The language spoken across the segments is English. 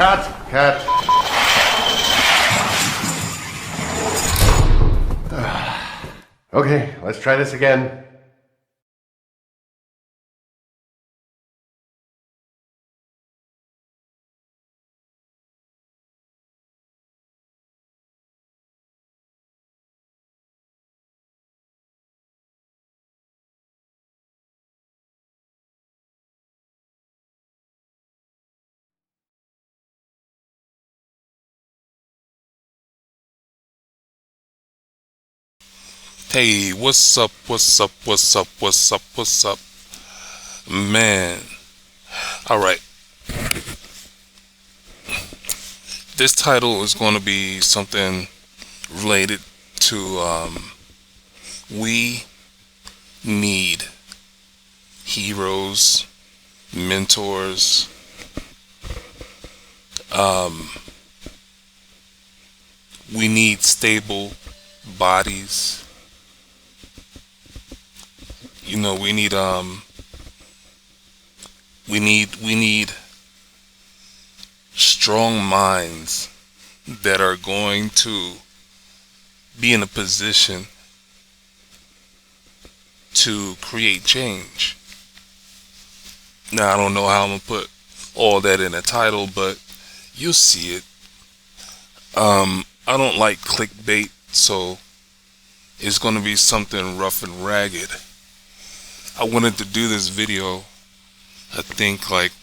Cut. Okay, let's try this again. Hey, what's up? Man. Alright. This title is going to be something related to we need heroes, mentors, we need stable bodies. You know, we need strong minds that are going to be in a position to create change. Now, I don't know how I'm gonna put all that in a title, but you'll see it. I don't like clickbait, so it's gonna be something rough and ragged. I wanted to do this video, I think like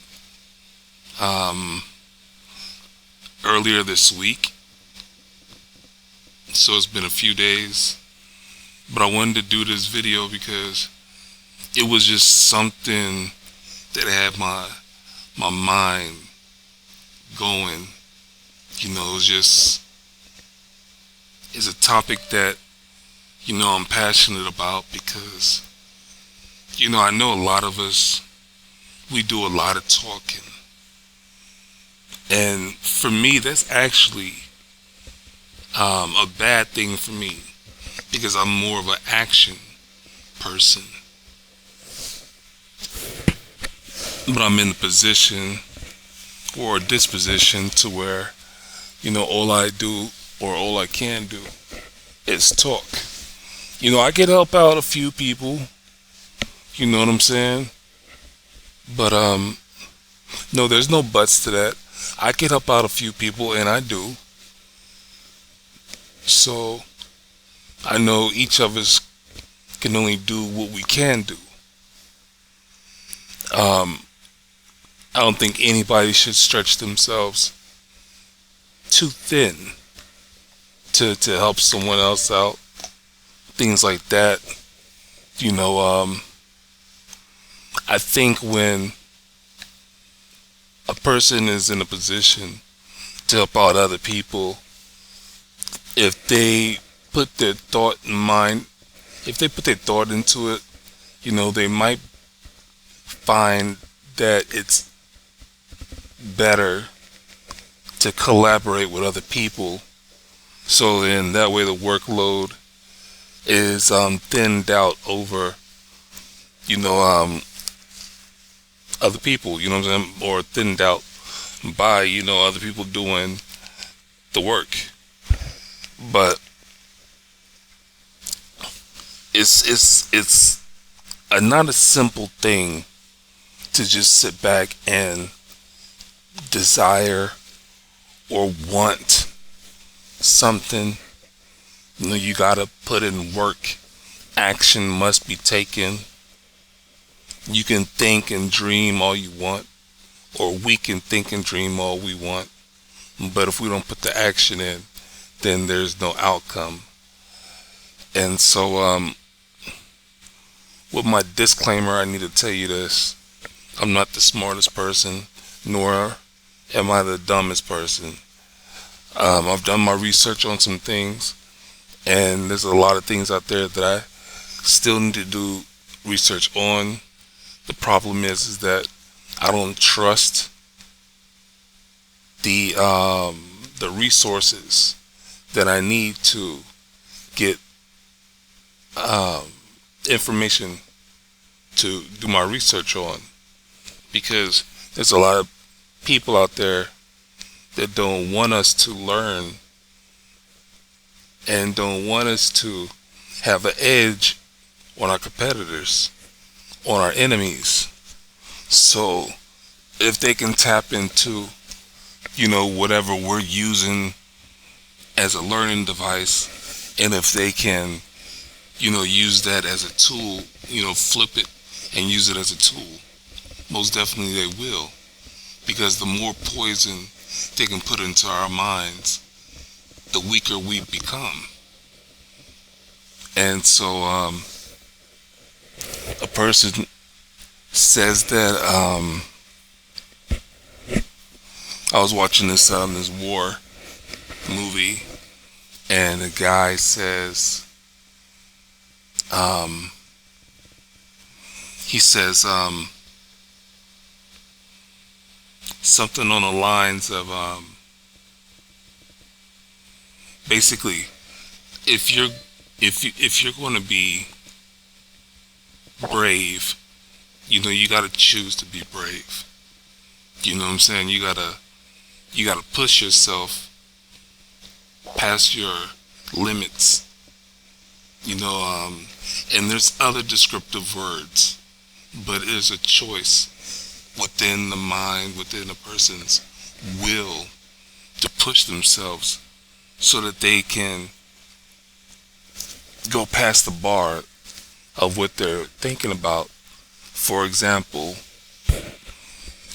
earlier this week, so it's been a few days, but I wanted to do this video because it was just something that had my mind going. You know, it's a topic that, you know, I'm passionate about because, you know, I know a lot of us, we do a lot of talking. And for me, that's actually a bad thing for me because I'm more of an action person. But I'm in the position or a disposition to where, you know, all I do or all I can do is talk. You know, I can help out a few people, you know what I'm saying? But no, there's no buts to that. I can help out a few people, and I do. So I know each of us can only do what we can do. I don't think anybody should stretch themselves too thin to help someone else out. Things like that. You know, I think when a person is in a position to help out other people, if they put their thought in mind, if they put their thought into it, you know, they might find that it's better to collaborate with other people. So then that way the workload is thinned out over, you know, other people, you know what I'm saying? Or thinned out by, you know, other people doing the work. But it's not a simple thing to just sit back and desire or want something. You know, you gotta put in work. Action must be taken. You can think and dream all you want, or we can think and dream all we want, but if we don't put the action in, then there's no outcome. And so with my disclaimer, I need to tell you this: I'm not the smartest person, nor am I the dumbest person. I've done my research on some things, and there's a lot of things out there that I still need to do research on. The problem is that I don't trust the resources that I need to get information to do my research on, because there's a lot of people out there that don't want us to learn and don't want us to have an edge on our competitors, on our enemies. So if they can tap into, whatever we're using as a learning device, and if they can, use that as a tool, flip it and use it as a tool, most definitely they will. Because the more poison they can put into our minds, the weaker we become. And so a person says that I was watching this war movie, and the guy says he says something on the lines of basically, if you're going to be brave, you got to choose to be brave. You know what I'm saying? You gotta push yourself past your limits. And there's other descriptive words, but it is a choice within the mind, within a person's will, to push themselves so that they can go past the bar of what they're thinking about. For example,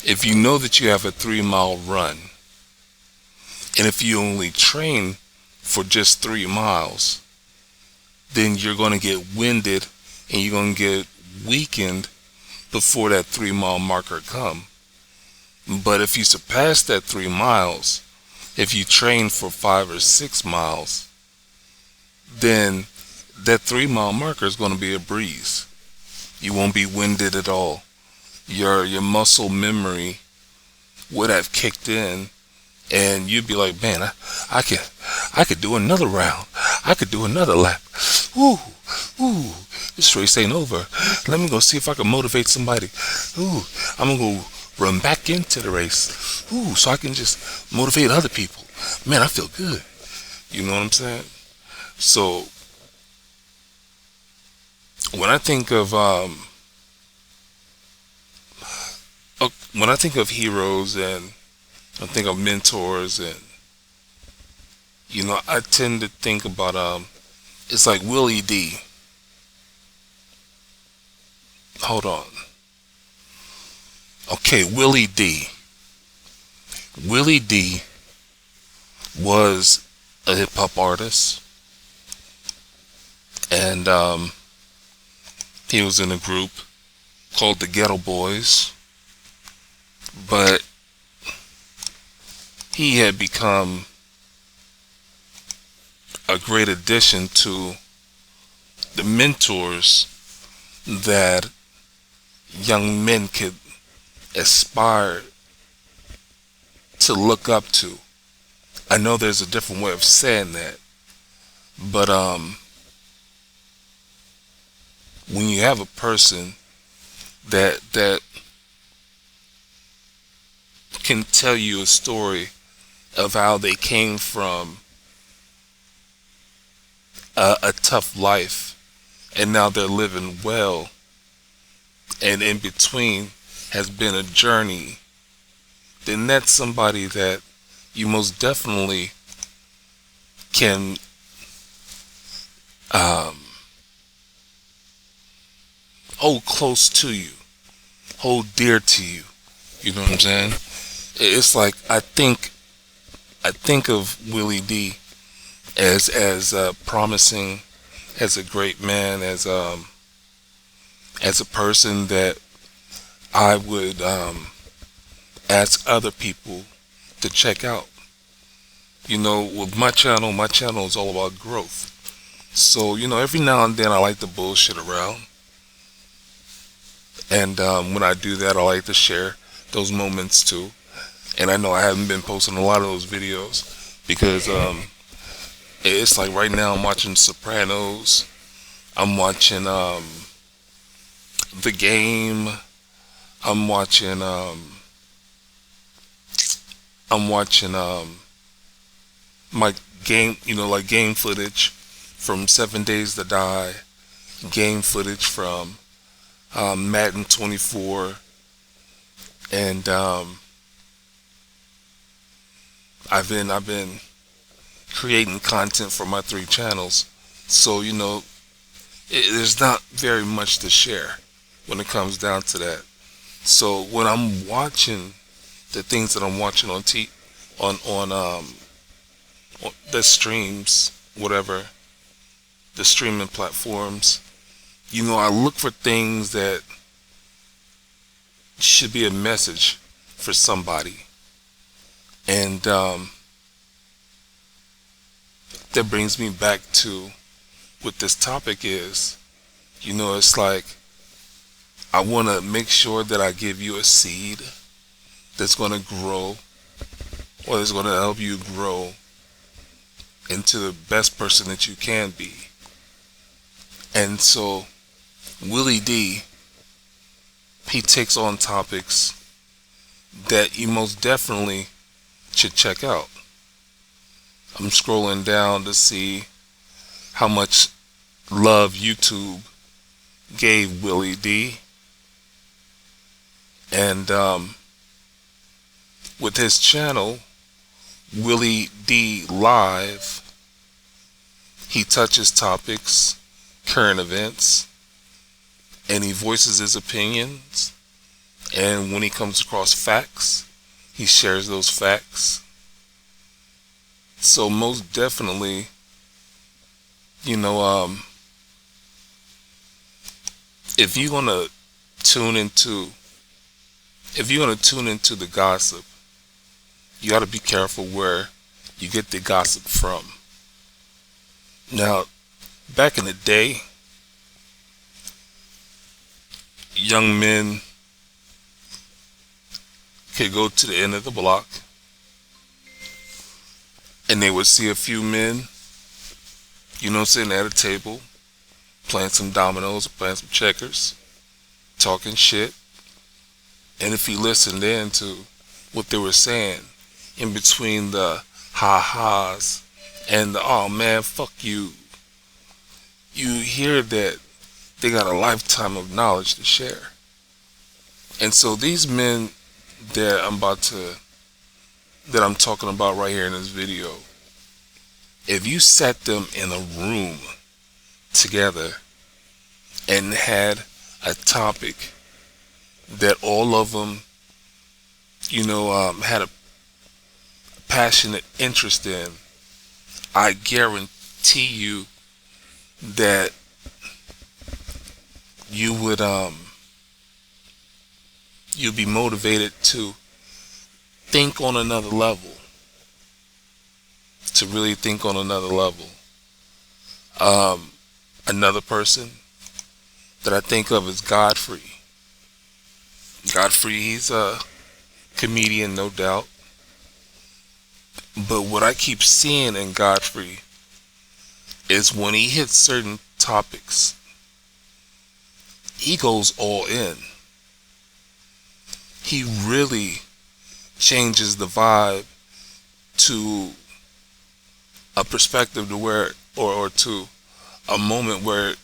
if you know that you have a 3-mile run, and if you only train for just 3 miles, then you're going to get winded and you're going to get weakened before that 3-mile marker come. But if you surpass that 3 miles, if you train for 5 or 6 miles, then that 3-mile marker is going to be a breeze. You won't be winded at all. Your muscle memory would have kicked in, and you'd be like, man, I could do another round. I could do another lap. Ooh, this race ain't over. Let me go see if I can motivate somebody. Ooh, I'm gonna go run back into the race. Ooh, so I can just motivate other people. Man, I feel good. You know what I'm saying? So when I think of heroes, and I think of mentors, and I tend to think about it's like Willie D. Hold on. Okay, Willie D. Willie D was a hip hop artist, and he was in a group called the Ghetto Boys, but he had become a great addition to the mentors that young men could aspire to look up to. I know there's a different way of saying that, but when you have a person that can tell you a story of how they came from a tough life and now they're living well, and in between has been a journey, then that's somebody that you most definitely can hold close to you, hold dear to you. You know what I'm saying? It's like I think of Willie D as promising, as a great man, as a person that I would ask other people to check out. With my channel is all about growth. So, every now and then I like to bullshit around. And when I do that, I like to share those moments too. And I know I haven't been posting a lot of those videos because it's like right now I'm watching Sopranos. I'm watching The Game. I'm watching I'm watching my game, like game footage from 7 Days to Die, game footage from Madden 24, and I've been creating content for my 3 channels. So there's not very much to share when it comes down to that. So when I'm watching the things that I'm watching on the streams, whatever the streaming platforms, I look for things that should be a message for somebody, and that brings me back to what this topic is. It's like I want to make sure that I give you a seed that's going to grow, or that's going to help you grow into the best person that you can be. And so Willie D, he takes on topics that you most definitely should check out. I'm scrolling down to see how much love YouTube gave Willie D. And with his channel, Willie D Live, he touches topics, current events, and he voices his opinions. And when he comes across facts, he shares those facts. So most definitely, if you're gonna tune into the gossip, you got to be careful where you get the gossip from. Now, back in the day, young men could go to the end of the block and they would see a few men, sitting at a table, playing some dominoes, playing some checkers, talking shit. And if you listened in to what they were saying, in between the ha-has and the oh man, fuck you, you hear that they got a lifetime of knowledge to share. And so these men that I'm talking about right here in this video, if you sat them in a room together and had a topic that all of them, had a passionate interest in, I guarantee you that you would you'd be motivated to think on another level, to really think on another level. Another person that I think of is Godfrey. Godfrey, he's a comedian, no doubt. But what I keep seeing in Godfrey is when he hits certain topics, he goes all in. He really changes the vibe to a perspective to where, or to a moment where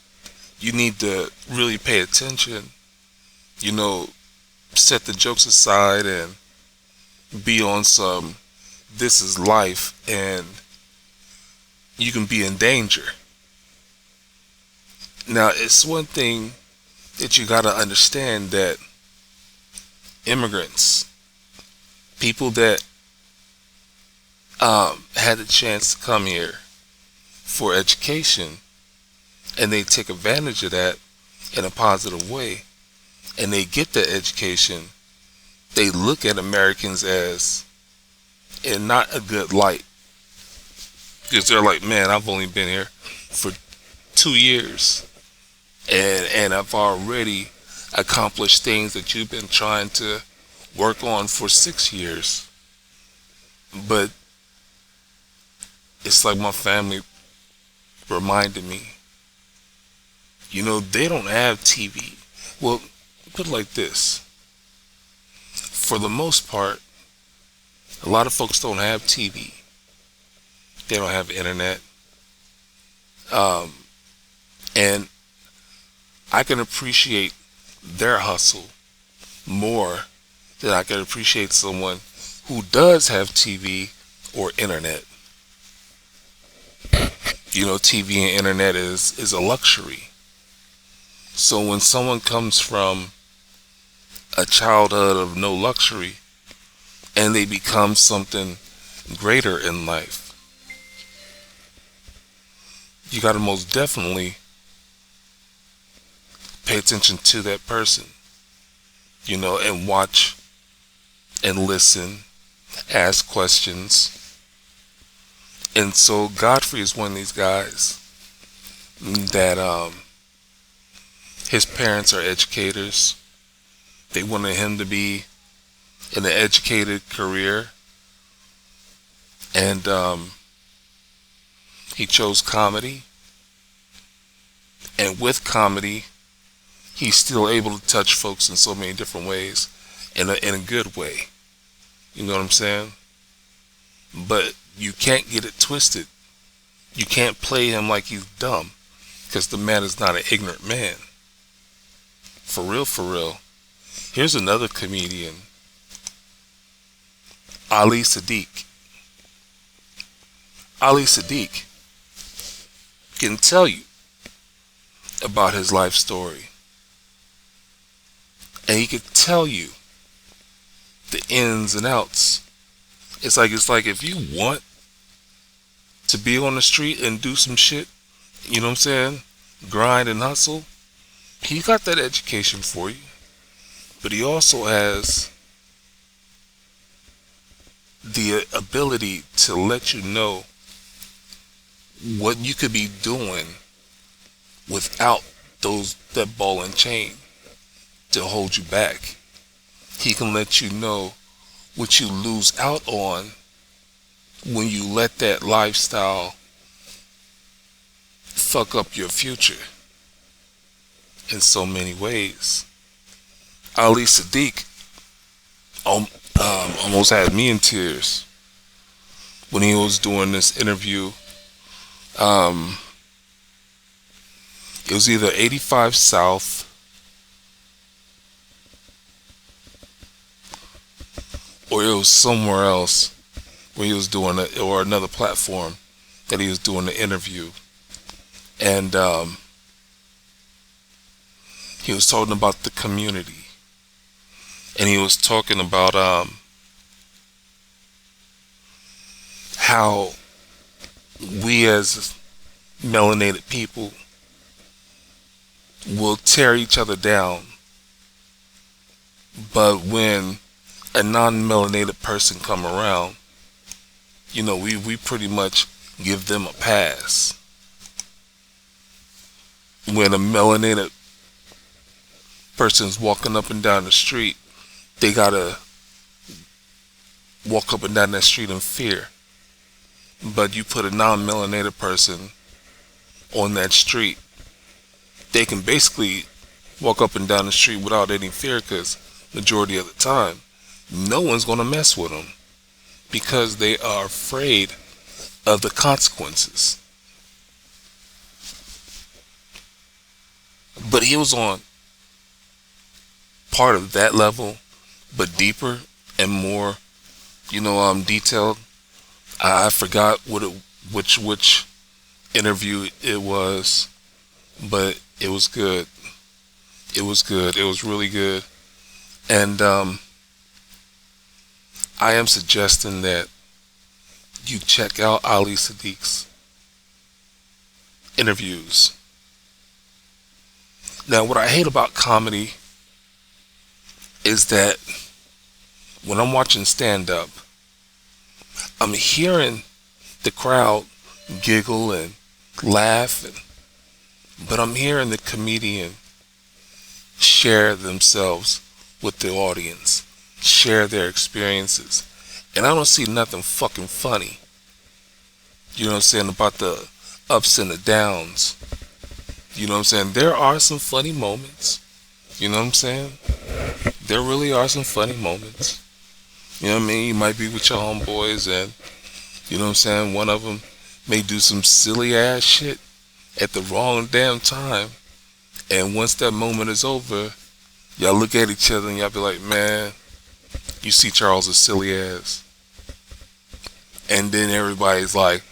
you need to really pay attention, set the jokes aside and be on some this is life, and you can be in danger. Now, it's one thing that you gotta understand, that immigrants, people that had the chance to come here for education, and they take advantage of that in a positive way, and they get that education, they look at Americans as in not a good light, because they're like, man, I've only been here for 2 years, and I've already accomplished things that you've been trying to work on for 6 years. But it's like my family reminded me, they don't have TV. Well, put it like this. For the most part, A lot of folks don't have TV. They don't have internet. And I can appreciate their hustle more than I can appreciate someone who does have TV or internet. You know, TV and internet is a luxury. So when someone comes from a childhood of no luxury and they become something greater in life, you got to most definitely pay attention to that person, you know, and watch and listen, ask questions. And so Godfrey is one of these guys that his parents are educators. They wanted him to be in an educated career, and he chose comedy. And with comedy, he's still able to touch folks in so many different ways, in a good way. You know what I'm saying? But you can't get it twisted. You can't play him like he's dumb, because the man is not an ignorant man. For real, for real. Here's another comedian, Ali Sadiq. Ali Sadiq can tell you about his life story. And he could tell you the ins and outs. It's like if you want to be on the street and do some shit, you know what I'm saying? Grind and hustle. He got that education for you. But he also has the ability to let you know what you could be doing without that ball and chain to hold you back. He can let you know what you lose out on when you let that lifestyle fuck up your future in so many ways. Ali Sadiq almost had me in tears when he was doing this interview. It was either 85 South or it was somewhere else where he was doing it, or another platform that he was doing the interview. And he was talking about the community. And he was talking about how we as melanated people will tear each other down, but when a non-melanated person come around, you know, we pretty much give them a pass. When a melanated person's walking up and down the street, they gotta walk up and down that street in fear. But you put a non-melanated person on that street, they can basically walk up and down the street without any fear, because majority of the time, no one's gonna mess with them because they are afraid of the consequences. But he was on part of that level, but deeper and more, you know, detailed. I forgot which interview it was, but it was good. It was good. It was really good. And I am suggesting that you check out Ali Sadiq's interviews. Now, what I hate about comedy is that when I'm watching stand-up, I'm hearing the crowd giggle and laugh, but I'm hearing the comedian share themselves with the audience, share their experiences, and I don't see nothing fucking funny, you know what I'm saying, about the ups and the downs. You know what I'm saying? There are some funny moments. You know what I'm saying? There really are some funny moments. You know what I mean? You might be with your homeboys and, you know what I'm saying, one of them may do some silly ass shit at the wrong damn time. And once that moment is over, y'all look at each other and y'all be like, man, you see Charles' silly ass. And then everybody's like,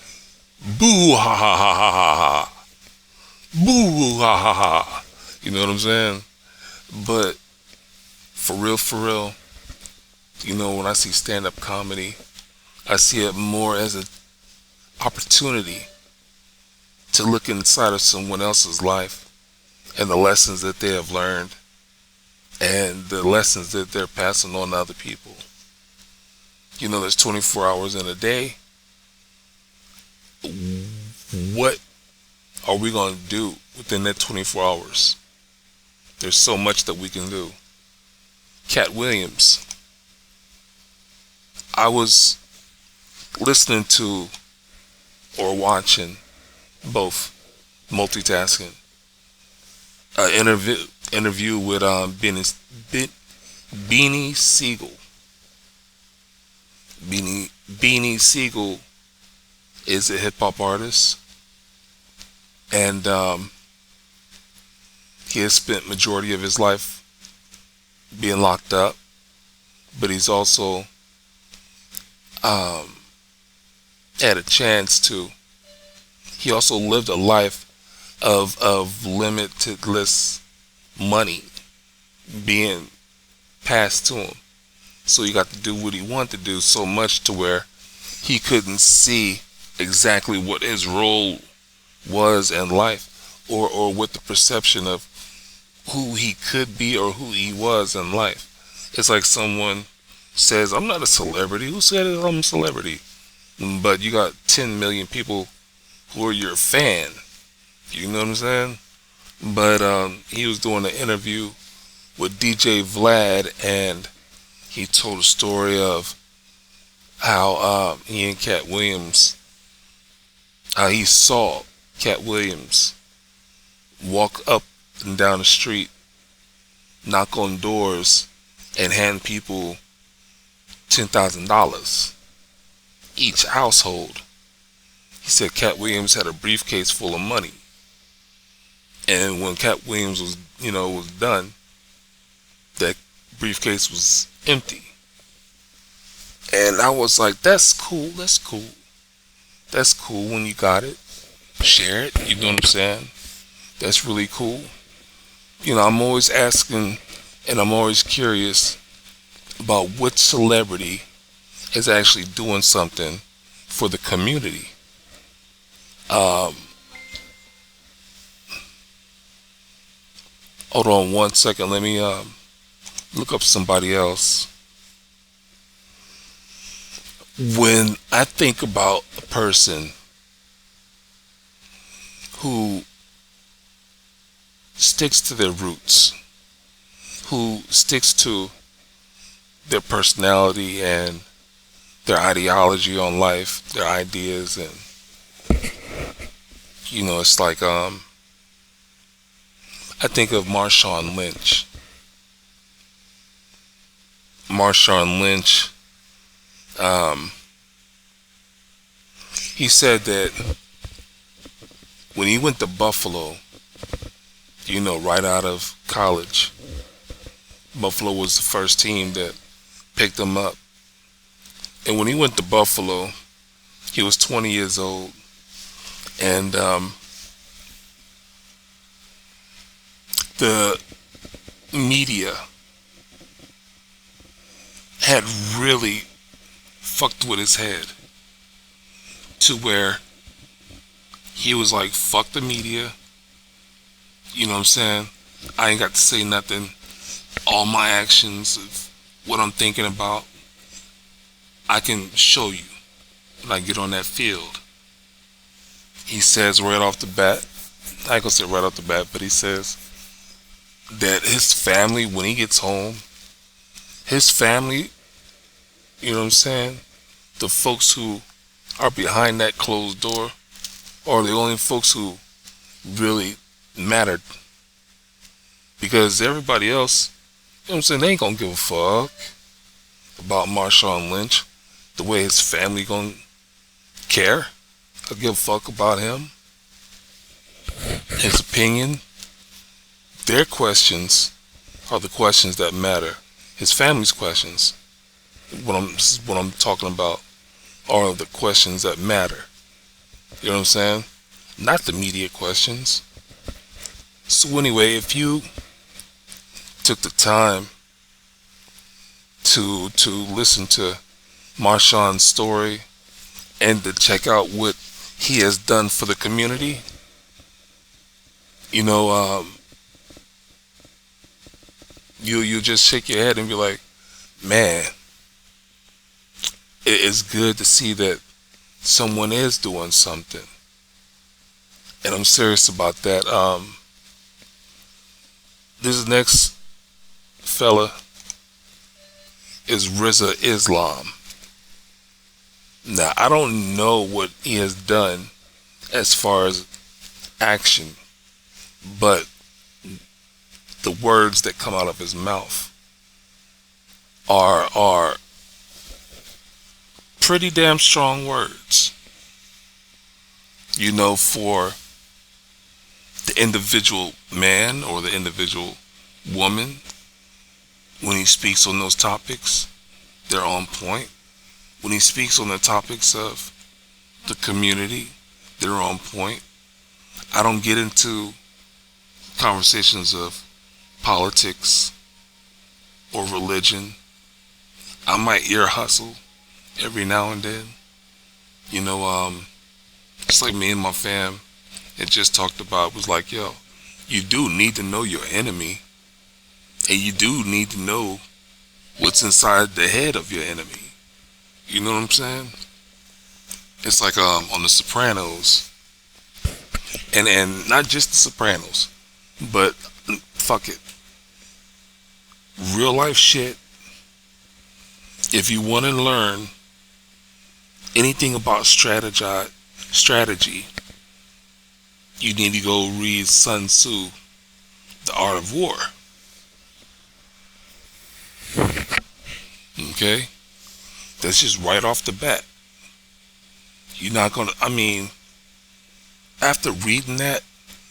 boo ha ha ha ha ha ha. Boo ha ha ha. You know what I'm saying? But for real, you know, when I see stand-up comedy, I see it more as an opportunity to look inside of someone else's life and the lessons that they have learned and the lessons that they're passing on to other people. You know, there's 24 hours in a day. What are we going to do within that 24 hours? There's so much that we can do. Cat Williams. I was listening to or watching, both, multitasking, an interview with Beanie Siegel. Beanie Siegel is a hip hop artist, and he has spent majority of his life being locked up, but he's also had a chance to. He also lived a life of limitless money being passed to him. So he got to do what he wanted to do, so much to where he couldn't see exactly what his role was in life, or what the perception of who he could be or who he was in life. It's like someone says, I'm not a celebrity. Who said it? I'm a celebrity. But you got 10 million people who are your fan. You know what I'm saying? But he was doing an interview with DJ Vlad, and he told a story of how he and Cat Williams, how he saw Cat Williams walk up and down the street, knock on doors, and hand people $10,000 each household. He said Cat Williams had a briefcase full of money, and when Cat Williams was done, that briefcase was empty. And I was like, that's cool when you got it. Share it, you know what I'm saying? That's really cool. You know, I'm always asking and I'm always curious about what celebrity is actually doing something for the community. Hold on one second, let me look up somebody else. When I think about a person who sticks to their roots, who sticks to their personality and their ideology on life, their ideas, and you know, it's like I think of Marshawn Lynch. Marshawn Lynch, he said that when he went to Buffalo, you know, right out of college, Buffalo was the first team that picked him up. And when he went to Buffalo, he was 20 years old. And the media had really fucked with his head to where he was like, fuck the media. You know what I'm saying? I ain't got to say nothing. All my actions of what I'm thinking about, I can show you when I get on that field. He says right off the bat, I ain't gonna say right off the bat, but he says that his family, when he gets home, his family, you know what I'm saying, the folks who are behind that closed door are the only folks who really mattered. Because everybody else, you know what I'm saying, they ain't gonna give a fuck. about Marshawn Lynch, the way his family gonna care. I give a fuck about him, his opinion. Their questions are the questions that matter. His family's questions, this is what I'm talking about, are the questions that matter. You know what I'm saying? Not the media questions. So anyway, if you took the time to listen to Marshawn's story and to check out what he has done for the community, you know, you just shake your head and be like, man, it's good to see that someone is doing something. And I'm serious about that. This next fella is Rizza Islam. Now, I don't know what he has done as far as action, but the words that come out of his mouth are pretty damn strong words. You know, for the individual man or the individual woman, when he speaks on those topics, they're on point. When he speaks on the topics of the community, they're on point. I don't get into conversations of politics or religion. I might ear hustle every now and then. You know, it's like me and my fam had just talked about, was like, yo, you do need to know your enemy, and you do need to know what's inside the head of your enemy. You know what I'm saying? It's like on The Sopranos, and not just The Sopranos, but fuck it, real life shit. If you want to learn anything about strategy, you need to go read Sun Tzu, The Art of War. Okay? That's just right off the bat. You're not gonna, I mean, after reading that,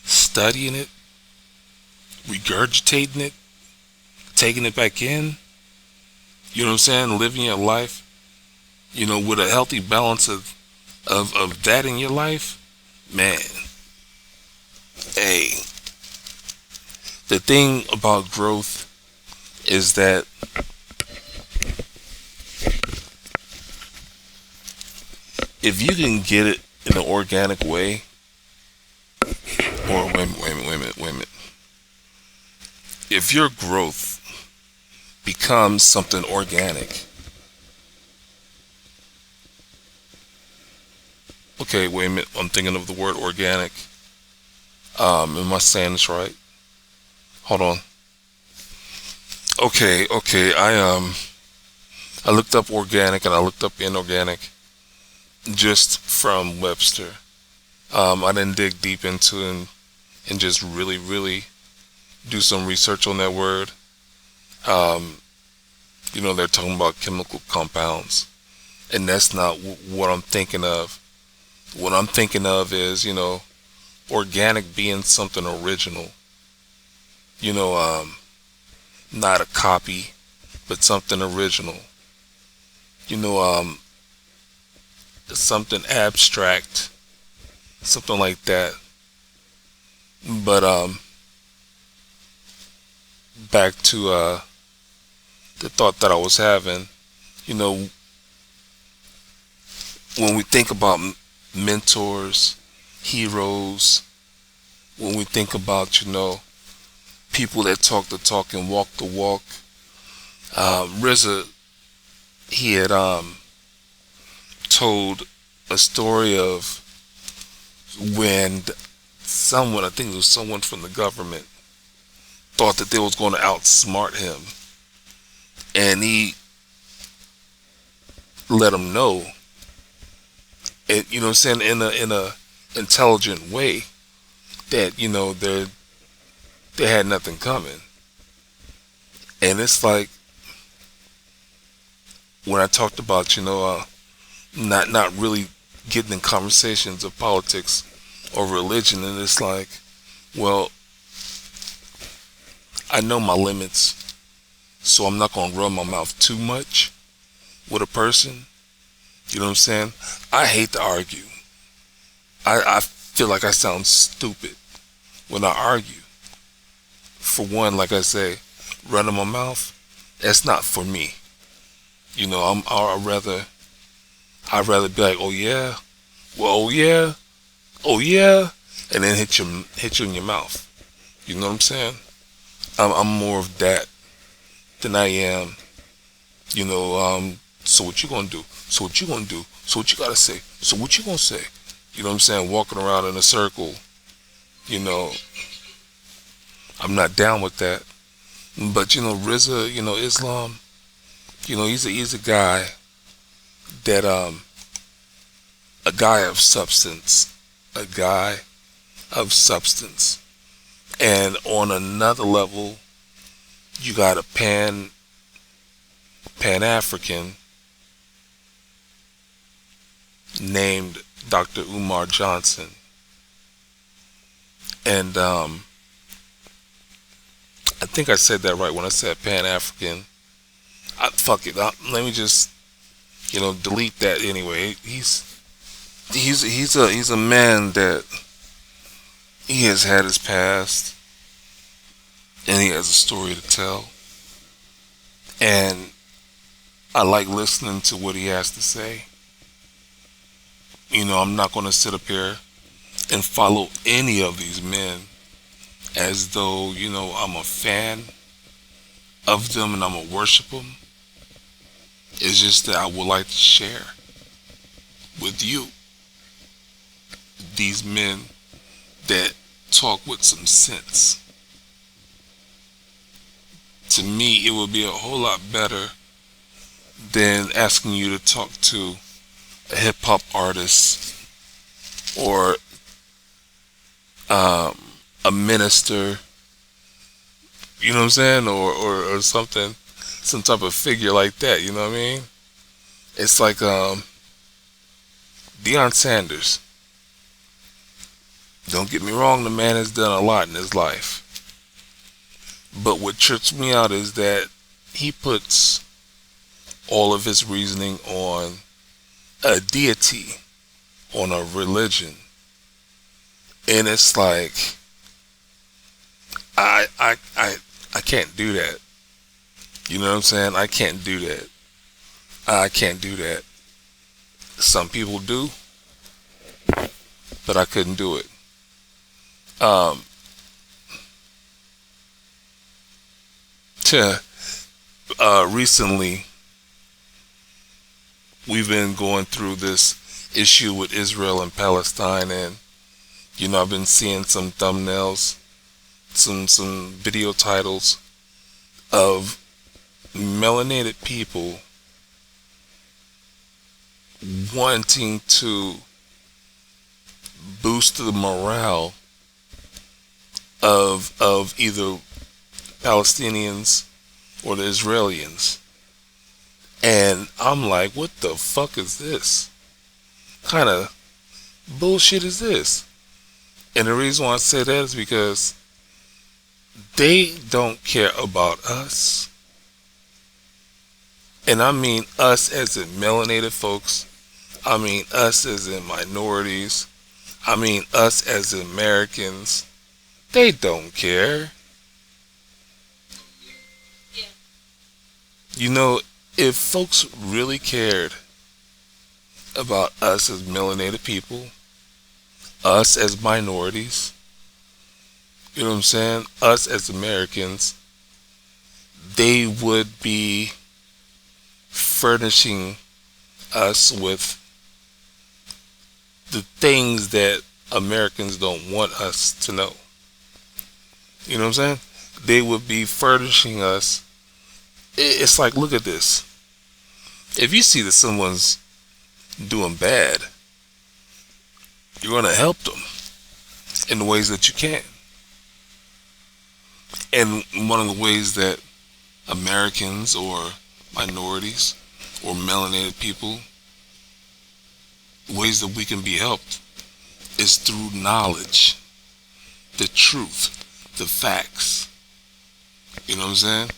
studying it, regurgitating it, taking it back in, you know what I'm saying, living your life, you know, with a healthy balance of that in your life, man, hey, the thing about growth is that if you can get it in an organic way, or wait a minute. If your growth becomes something organic, okay, wait a minute, I'm thinking of the word organic. Am I saying this right? Hold on. Okay, I looked up organic and I looked up inorganic just from Webster. I didn't dig deep into it and just really do some research on that word. You know, they're talking about chemical compounds, and that's not what I'm thinking of. What I'm thinking of is, you know, organic being something original. You know, not a copy, but something original. You know, something abstract, something like that. But back to the thought that I was having, you know, when we think about mentors, heroes, when we think about, you know, people that talk the talk and walk the walk, RZA, he had told a story of when someone, I think it was someone from the government, thought that they was going to outsmart him, and he let them know, and you know what I'm saying, in a intelligent way, that, you know, they had nothing coming. And it's like, when I talked about, not really getting in conversations of politics or religion, and it's like, well, I know my limits, so I'm not gonna run my mouth too much with a person. You know what I'm saying? I hate to argue. I feel like I sound stupid when I argue. For one, like I say, running my mouth, that's not for me. I'd rather be like, oh yeah, well, oh yeah, and then hit you in your mouth. You know what I'm saying? I'm more of that than I am, so what you gonna do? So what you gonna do? So what you gotta say? So what you gonna say? You know what I'm saying? Walking around in a circle, you know, I'm not down with that. But Rizza, Islam, he's a guy that a guy of substance, a guy of substance. And on another level, you got a Pan-African named Dr. Umar Johnson. And I think I said that right when I said Pan-African. Fuck it. Let me just, delete that anyway. He's a man that he has had his past, and he has a story to tell. And I like listening to what he has to say. I'm not going to sit up here and follow any of these men as though, I'm a fan of them and I'm going to worship them. It's just that I would like to share with you these men that talk with some sense. To me, it would be a whole lot better than asking you to talk to a hip-hop artist or a minister, you know what I'm saying, or something, some type of figure like that, you know what I mean? It's like Deion Sanders. Don't get me wrong, the man has done a lot in his life. But what trips me out is that he puts all of his reasoning on a deity, on a religion. And it's like, I can't do that. You know what I'm saying? I can't do that. I can't do that. Some people do, but I couldn't do it. Recently, we've been going through this issue with Israel and Palestine, and I've been seeing some thumbnails, some video titles of melanated people wanting to boost the morale of either Palestinians or the Israelis. And I'm like, what the fuck is this? Kind of bullshit is this? And the reason why I say that is because they don't care about us. And I mean us as in melanated folks. I mean us as in minorities. I mean us as Americans. They don't care. If folks really cared about us as melanated people, us as minorities, you know what I'm saying, us as Americans, they would be furnishing us with the things that Americans don't want us to know. You know what I'm saying? They would be furnishing us. It's like, look at this. If you see that someone's doing bad, you're going to help them in the ways that you can. And one of the ways that Americans or minorities or melanated people, ways that we can be helped is through knowledge, the truth, the facts. You know what I'm saying?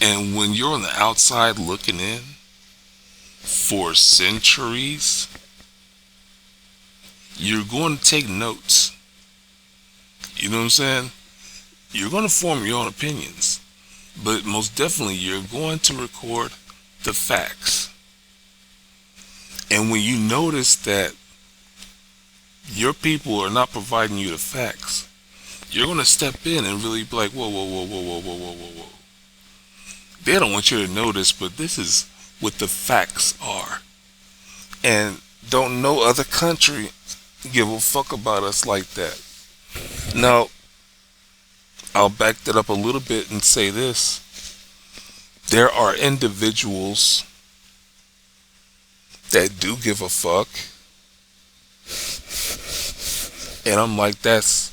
And when you're on the outside looking in for centuries, you're going to take notes. You know what I'm saying? You're going to form your own opinions, but most definitely you're going to record the facts. And when you notice that your people are not providing you the facts, you're going to step in and really be like, whoa, whoa, whoa, whoa, whoa, whoa, whoa, whoa, whoa. They don't want you to notice, but this is what the facts are. And don't no other country give a fuck about us like that. Now, I'll back that up a little bit and say this. There are individuals that do give a fuck. And I'm like, that's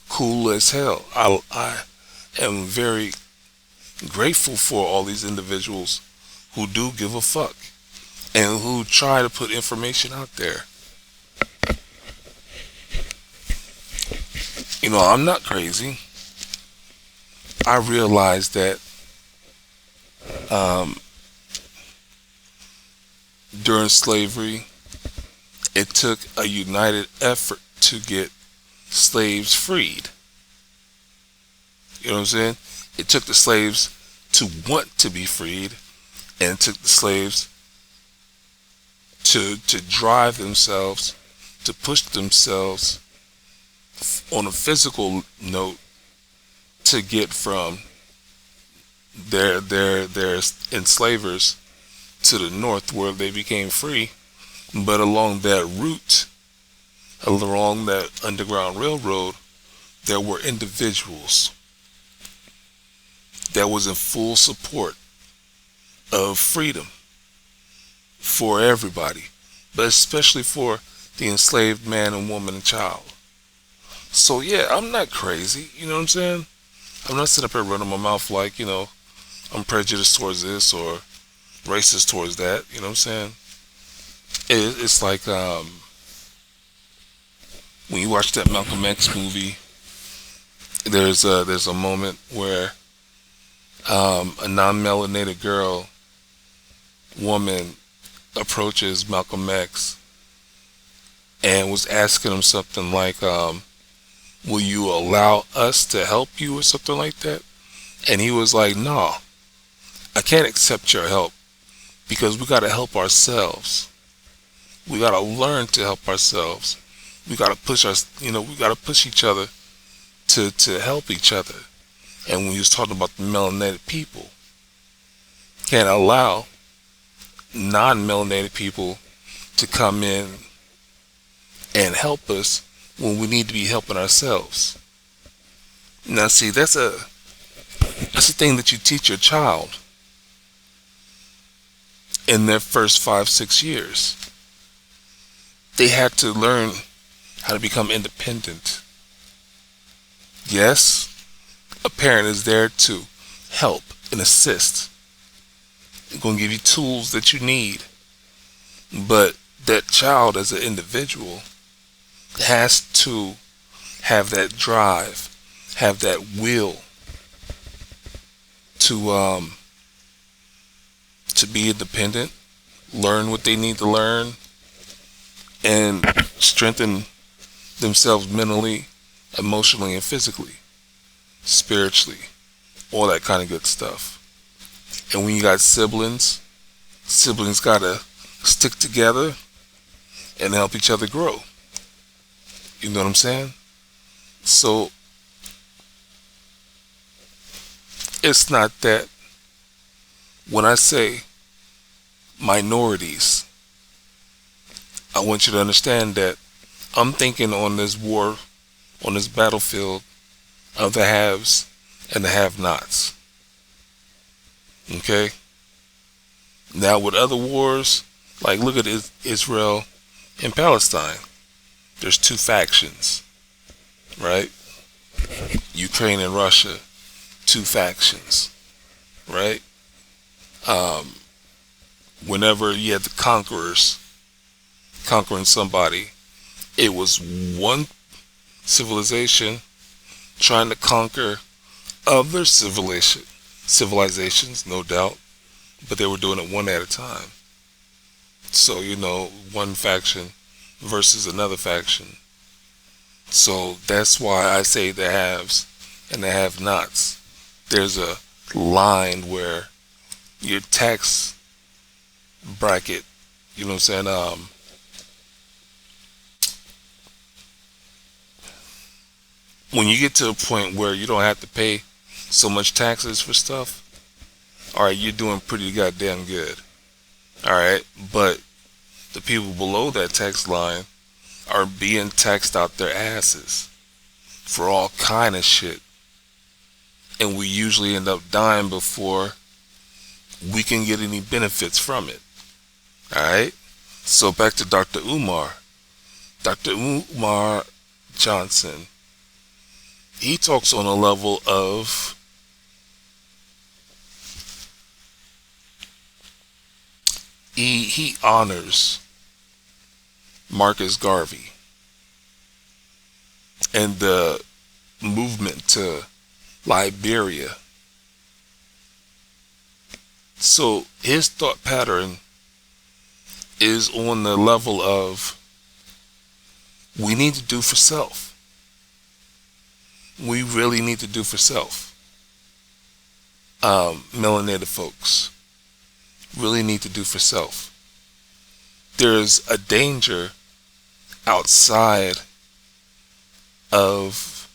cool as hell. I am very grateful for all these individuals who do give a fuck and who try to put information out there. You know, I'm not crazy. I realize that during slavery, it took a united effort to get slaves freed. You know what I'm saying? It took the slaves to want to be freed, and it took the slaves to drive themselves, to push themselves on a physical note to get from their enslavers to the north where they became free. But along that route, along that Underground Railroad, there were individuals that was in full support of freedom for everybody, but especially for the enslaved man and woman and child. So yeah, I'm not crazy, you know what I'm saying? I'm not sitting up here running my mouth like, you know, I'm prejudiced towards this or racist towards that, you know what I'm saying? It's like when you watch that Malcolm X movie, there's a moment where a non-melanated woman approaches Malcolm X and was asking him something like, will you allow us to help you or something like that? And he was like, no, I can't accept your help because we got to help ourselves. We got to learn to help ourselves. We got to push we got to push each other to help each other. And when he was talking about the melanated people, can't allow non-melanated people to come in and help us when we need to be helping ourselves. Now see, that's a thing that you teach your child in their first 5-6 years. They had to learn how to become independent. Yes, a parent is there to help and assist. They're going to give you tools that you need. But that child as an individual has to have that drive, have that will to be independent, learn what they need to learn, and strengthen themselves mentally, emotionally, and physically, spiritually, all that kind of good stuff. And when you got siblings gotta stick together and help each other grow. You know what I'm saying? So it's not that when I say minorities, I want you to understand that I'm thinking on this war, on this battlefield of the haves and the have-nots. Okay? Now with other wars, like look at Israel and Palestine. There's two factions, right? Ukraine and Russia, two factions, right? whenever you had the conquerors conquering somebody, it was one civilization trying to conquer other civilizations, no doubt, but they were doing it one at a time. So, one faction versus another faction. So that's why I say the haves and the have-nots. There's a line where your tax bracket, you know what I'm saying, when you get to a point where you don't have to pay so much taxes for stuff, alright, you're doing pretty goddamn good. Alright, but the people below that tax line are being taxed out their asses for all kind of shit. And we usually end up dying before we can get any benefits from it. Alright? So back to Dr. Umar. Dr. Umar Johnson. He talks on a level of he honors Marcus Garvey and the movement to Liberia. So his thought pattern is on the level of we need to do for self. We really need to do for self. Melanated folks really need to do for self. There's a danger outside of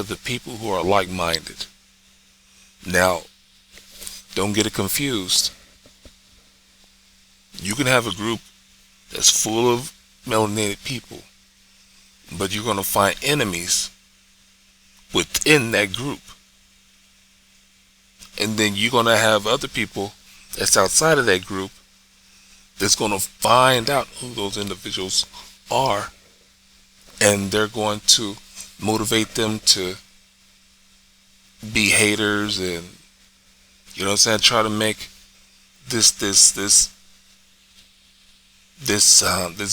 the people who are like-minded. Now, don't get it confused. You can have a group that's full of melanated people, but you're going to find enemies within that group. And then you're going to have other people that's outside of that group that's going to find out who those individuals are, and they're going to motivate them to be haters and, try to make this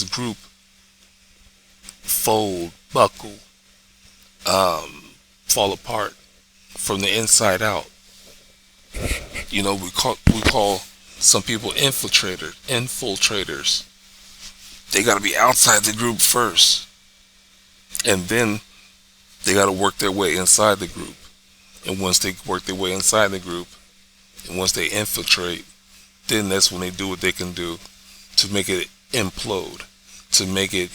group fold, buckle, fall apart from the inside out. We call some people infiltrators. They got to be outside the group first, and then they got to work their way inside the group. And once they work their way inside the group, and once they infiltrate, then that's when they do what they can do to make it implode, to make it,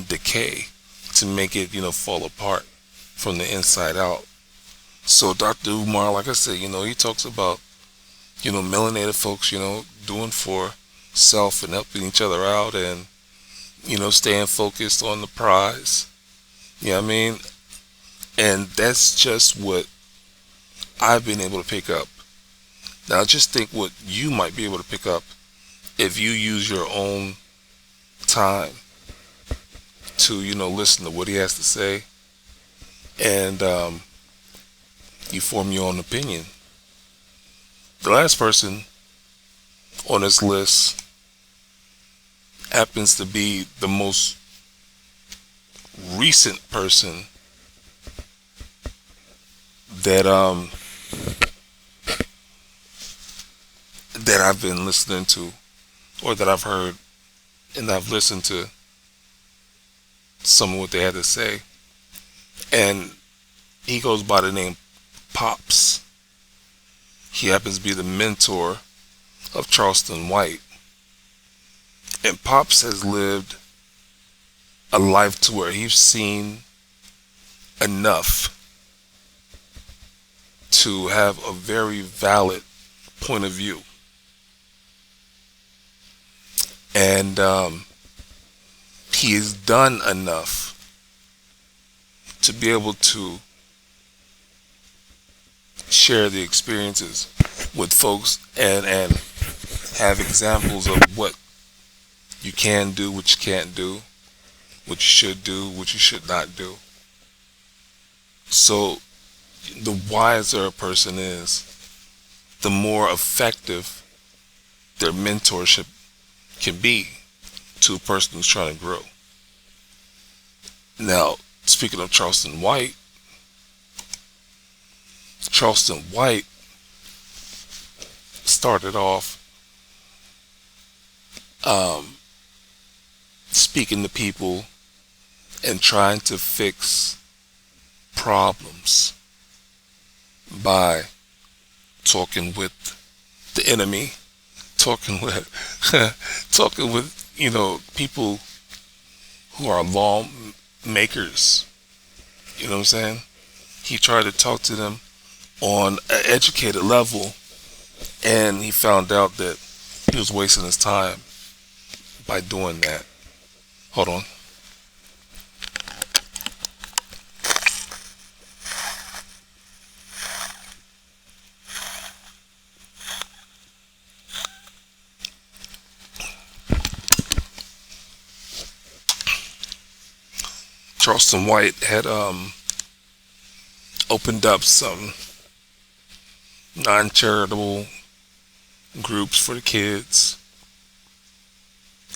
decay, to make it, fall apart from the inside out. So Dr. Umar, like I said, he talks about, melanated folks, doing for self and helping each other out and, staying focused on the prize. You know what I mean? And that's just what I've been able to pick up. Now just think what you might be able to pick up if you use your own time to, listen to what he has to say, and you form your own opinion. The last person on this list happens to be the most recent person that I've been listening to, or that I've heard, and I've listened to some of what they had to say. And he goes by the name Pops. He happens to be the mentor of Charleston White. And Pops has lived a life to where he's seen enough to have a very valid point of view. And he has done enough to be able to share the experiences with folks and have examples of what you can do, what you can't do, what you should do, what you should not do. So the wiser a person is, the more effective their mentorship can be to a person who's trying to grow. Now, speaking of Charleston White started off speaking to people and trying to fix problems by talking with the enemy, talking with people who are law makers. You know what I'm saying? He tried to talk to them on an educated level, and he found out that he was wasting his time by doing that. Hold on. Charleston White had opened up some non-charitable groups for the kids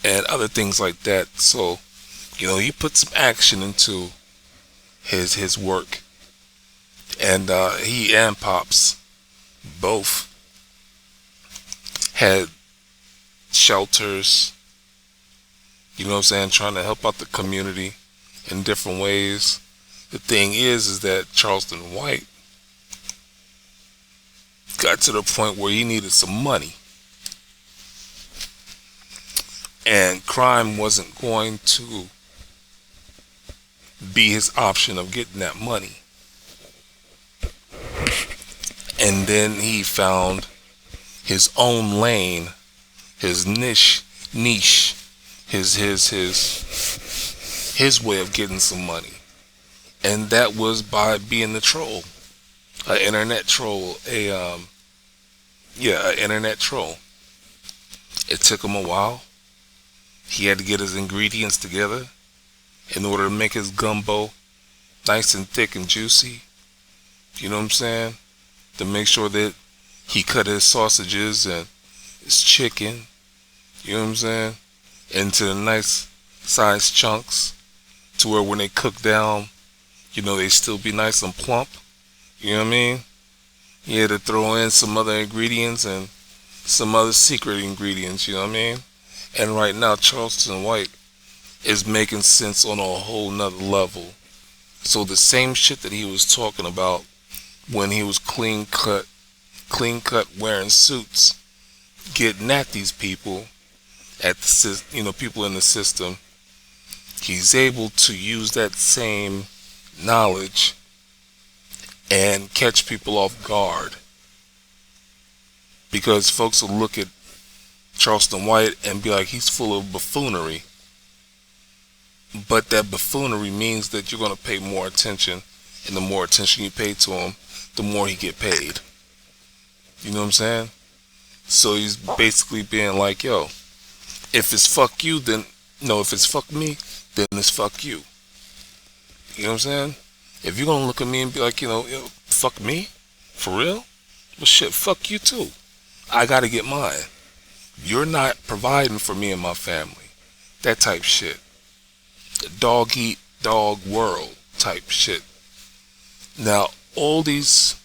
and other things like that. So, he put some action into his work, and he and Pops both had shelters. You know what I'm saying? Trying to help out the community in different ways. The thing is that Charleston White got to the point where he needed some money, and crime wasn't going to be his option of getting that money. And then he found his own lane, his niche, his way of getting some money. And that was by being the troll, an internet troll, an internet troll. It took him a while. He had to get his ingredients together in order to make his gumbo nice and thick and juicy. You know what I'm saying? To make sure that he cut his sausages and his chicken, you know what I'm saying, into the nice sized chunks, to where when they cook down, they still be nice and plump. You know what I mean? He had to throw in some other ingredients and some other secret ingredients, you know what I mean? And right now, Charleston White is making sense on a whole nother level. So the same shit that he was talking about when he was clean cut wearing suits, getting at these people, at the people in the system, he's able to use that same knowledge and catch people off guard, because folks will look at Charleston White and be like, he's full of buffoonery, but that buffoonery means that you're going to pay more attention, and the more attention you pay to him, the more he get paid. You know what I'm saying? So he's basically being like, yo, if it's fuck you, then no, if it's fuck me, then it's fuck you. You know what I'm saying? If you're gonna look at me and be like, yo, fuck me? For real? Well, shit, fuck you too. I gotta get mine. You're not providing for me and my family. That type shit. Dog eat dog world type shit. Now, all these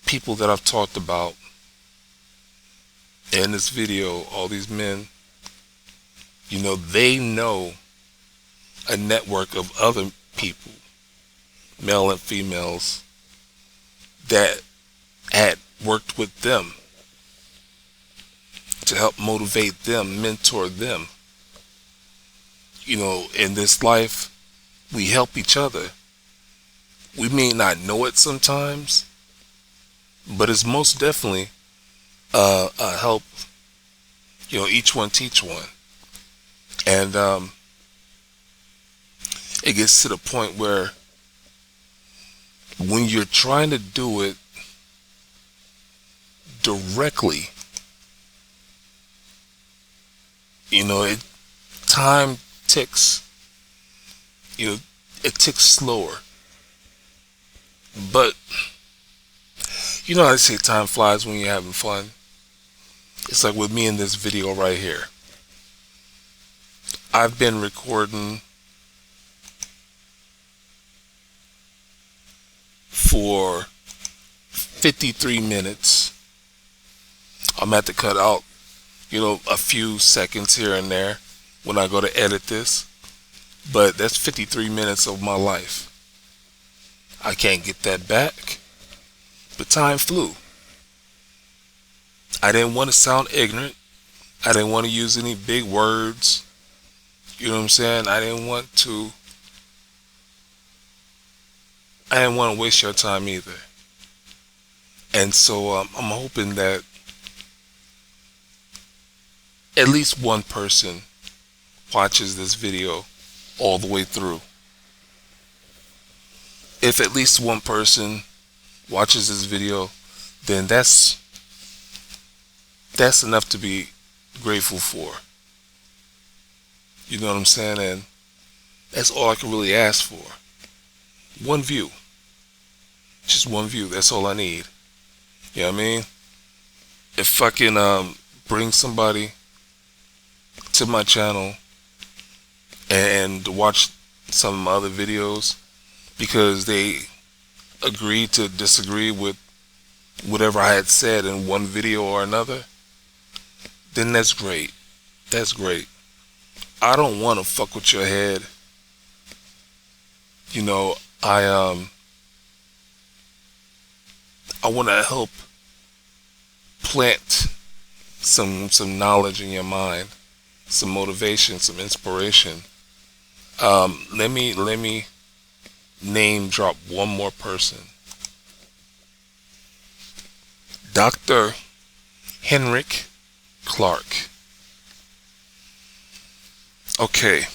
people that I've talked about in this video, all these men, they know a network of other people, male and females, that had worked with them to help motivate them, mentor them. In this life, we help each other. We may not know it sometimes, but it's most definitely a help, each one teach one. And it gets to the point where when you're trying to do it directly, time ticks, it ticks slower. But you know how they say time flies when you're having fun? It's like with me in this video right here. I've been recording for 53 minutes. I'm at to cut out, a few seconds here and there when I go to edit this. But that's 53 minutes of my life. I can't get that back. But time flew. I didn't want to sound ignorant. I didn't want to use any big words. You know what I'm saying? I didn't want to waste your time either. And so I'm hoping that at least one person watches this video all the way through. If at least one person watches this video, then that's enough to be grateful for. You know what I'm saying? And that's all I can really ask for. One view. Just one view. That's all I need. You know what I mean? If I can bring somebody to my channel and watch some of my other videos because they agreed to disagree with whatever I had said in one video or another, then that's great. That's great. I don't want to fuck with your head. I want to help plant some knowledge in your mind, some motivation, some inspiration. Let me name drop one more person. Dr. Henrik Clark. Okay.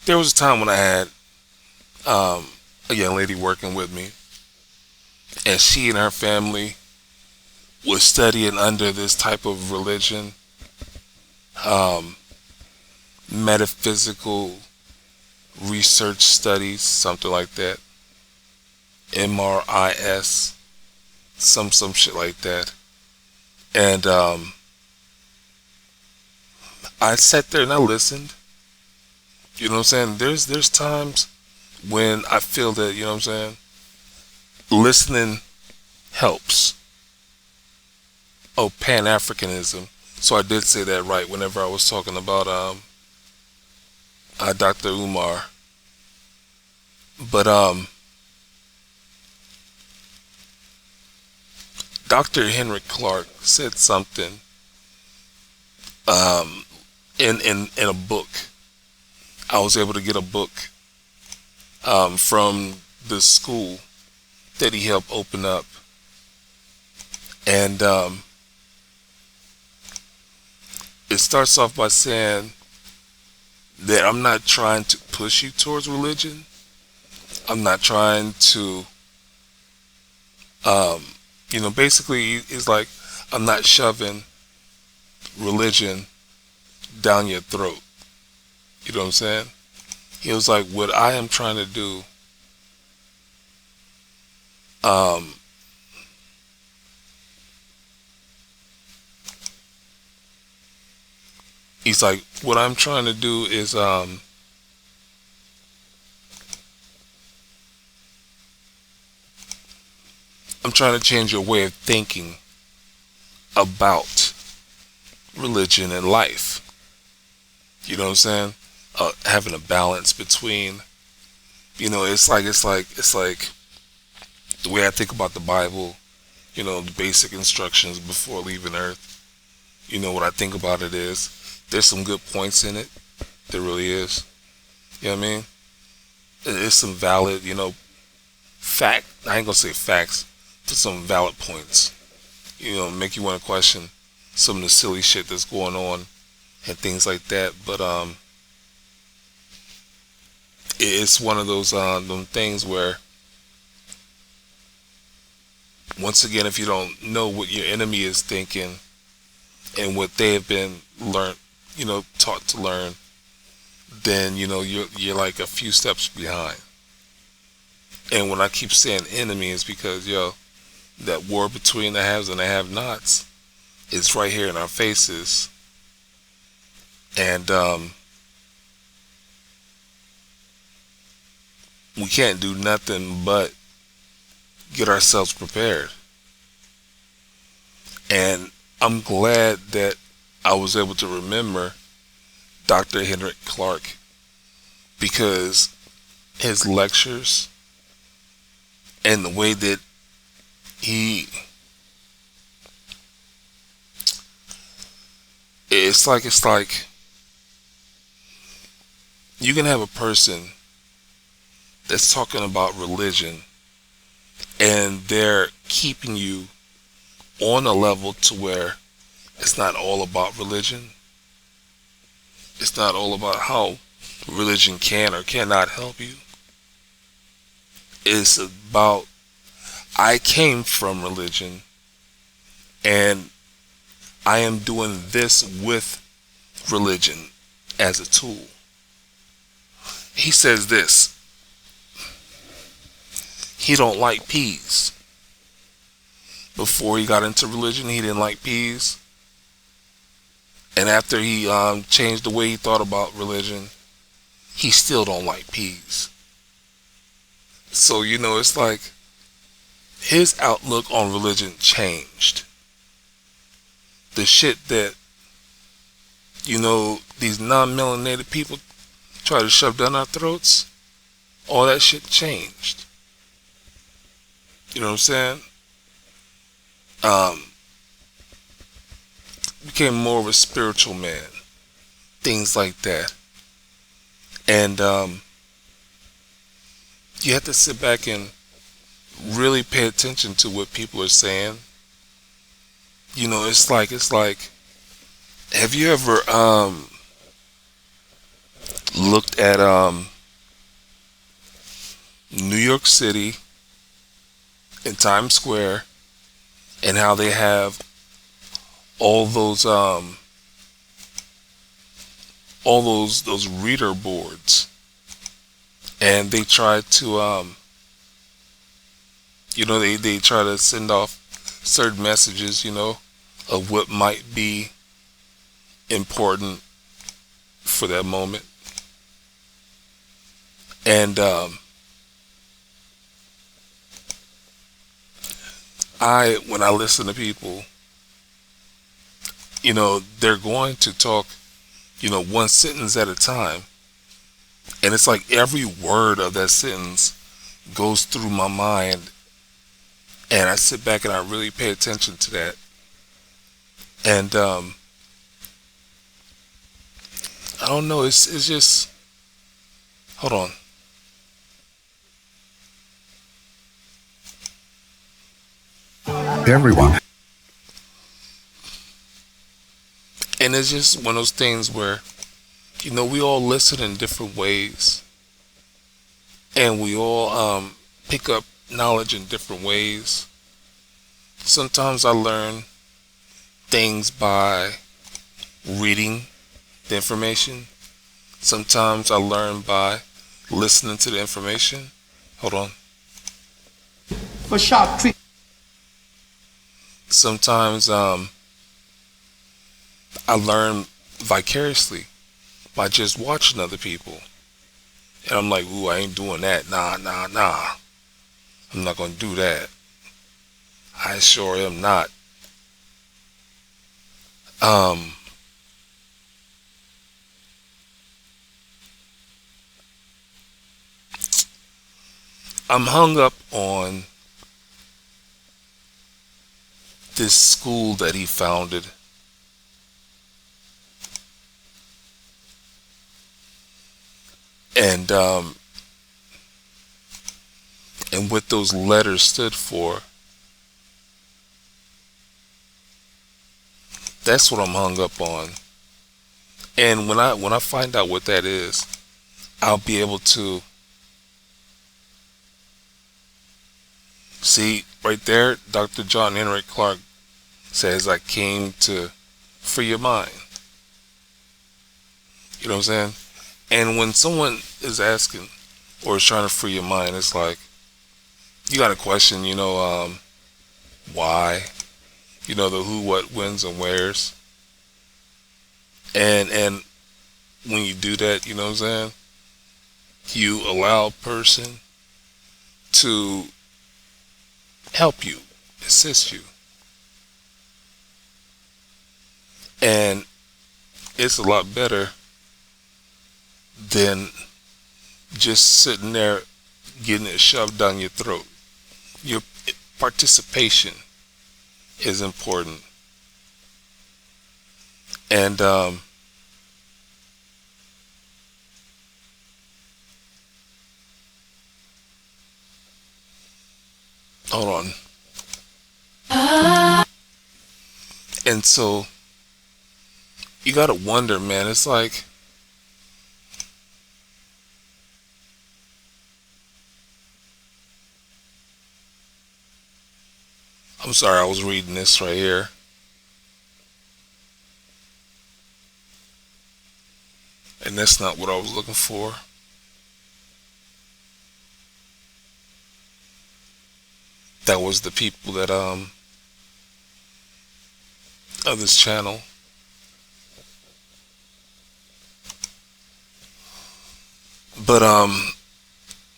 There was a time when I had a young lady working with me, and she and her family was studying under this type of religion, metaphysical research studies, something like that, MRIS, some shit like that. And I sat there and I listened. You know what I'm saying? There's times when I feel that, you know what I'm saying, listening helps. Oh, Pan-Africanism. So I did say that right whenever I was talking about Dr. Umar. But Dr. Henrik Clark said something in a book. I was able to get a book from the school that he helped open up. And it starts off by saying that I'm not trying to push you towards religion. I'm not trying to, basically it's like I'm not shoving religion down your throat. You know what I'm saying? He was like, what I am trying to do, he's like, what I'm trying to do is, I'm trying to change your way of thinking about religion and life. You know what I'm saying? Having a balance between, it's like the way I think about the Bible, the basic instructions before leaving Earth. What I think about it is, there's some good points in it. There really is. You know what I mean? There's some valid, fact. I ain't gonna say facts, but some valid points. Make you want to question some of the silly shit that's going on and things like that. But it's one of those them things where, once again, if you don't know what your enemy is thinking and what they have been taught to learn, then you're like a few steps behind. And when I keep saying enemy, it's because, that war between the haves and the have-nots is right here in our faces. And we can't do nothing but get ourselves prepared. And I'm glad that I was able to remember Dr. Henrik Clark, because his lectures and the way that it's like you can have a person that's talking about religion and they're keeping you on a level to where it's not all about religion. It's not all about how religion can or cannot help you. It's about, I came from religion and I am doing this with religion as a tool. He says this: he don't like peas. Before he got into religion, he didn't like peas. And after he changed the way he thought about religion, he still don't like peas. So, it's like his outlook on religion changed. The shit that, these non-melanated people try to shove down our throats, all that shit changed. You know what I'm saying? Became more of a spiritual man. Things like that. And you have to sit back and really pay attention to what people are saying. It's like, have you ever looked at New York City in Times Square and how they have all those reader boards, and they try to they try to send off certain messages, of what might be important for that moment. And when I listen to people, they're going to talk, one sentence at a time. And it's like every word of that sentence goes through my mind. And I sit back and I really pay attention to that. And I don't know, it's just, hold on. Everyone. And it's just one of those things where, we all listen in different ways. And we all pick up knowledge in different ways. Sometimes I learn things by reading the information. Sometimes I learn by listening to the information. Hold on. For sharp treat. Sometimes I learn vicariously by just watching other people. And I'm like, ooh, I ain't doing that. Nah. I'm not going to do that. I sure am not. I'm hung up on this school that he founded. And what those letters stood for. That's what I'm hung up on. And when I find out what that is, I'll be able to see right there. Dr. John Henrik Clark says, I came to free your mind. You know what I'm saying? And when someone is asking or is trying to free your mind, it's like, you got to question, why, the who, what, whens, and wheres. And when you do that, you know what I'm saying, you allow a person to help you, assist you. And it's a lot better than just sitting there getting it shoved down your throat. Your participation is important. And hold on. And so you gotta wonder, man. It's like, I'm sorry, I was reading this right here. And that's not what I was looking for. That was the people that of this channel. But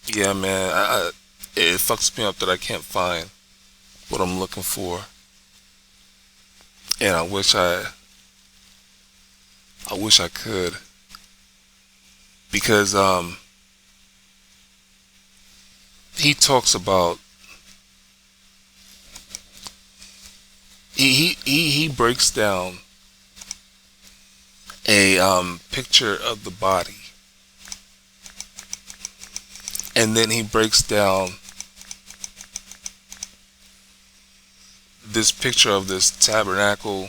yeah, man, it fucks me up that I can't find what I'm looking for. And I wish I could, because he talks about, he breaks down a picture of the body, and then he breaks down this picture of this tabernacle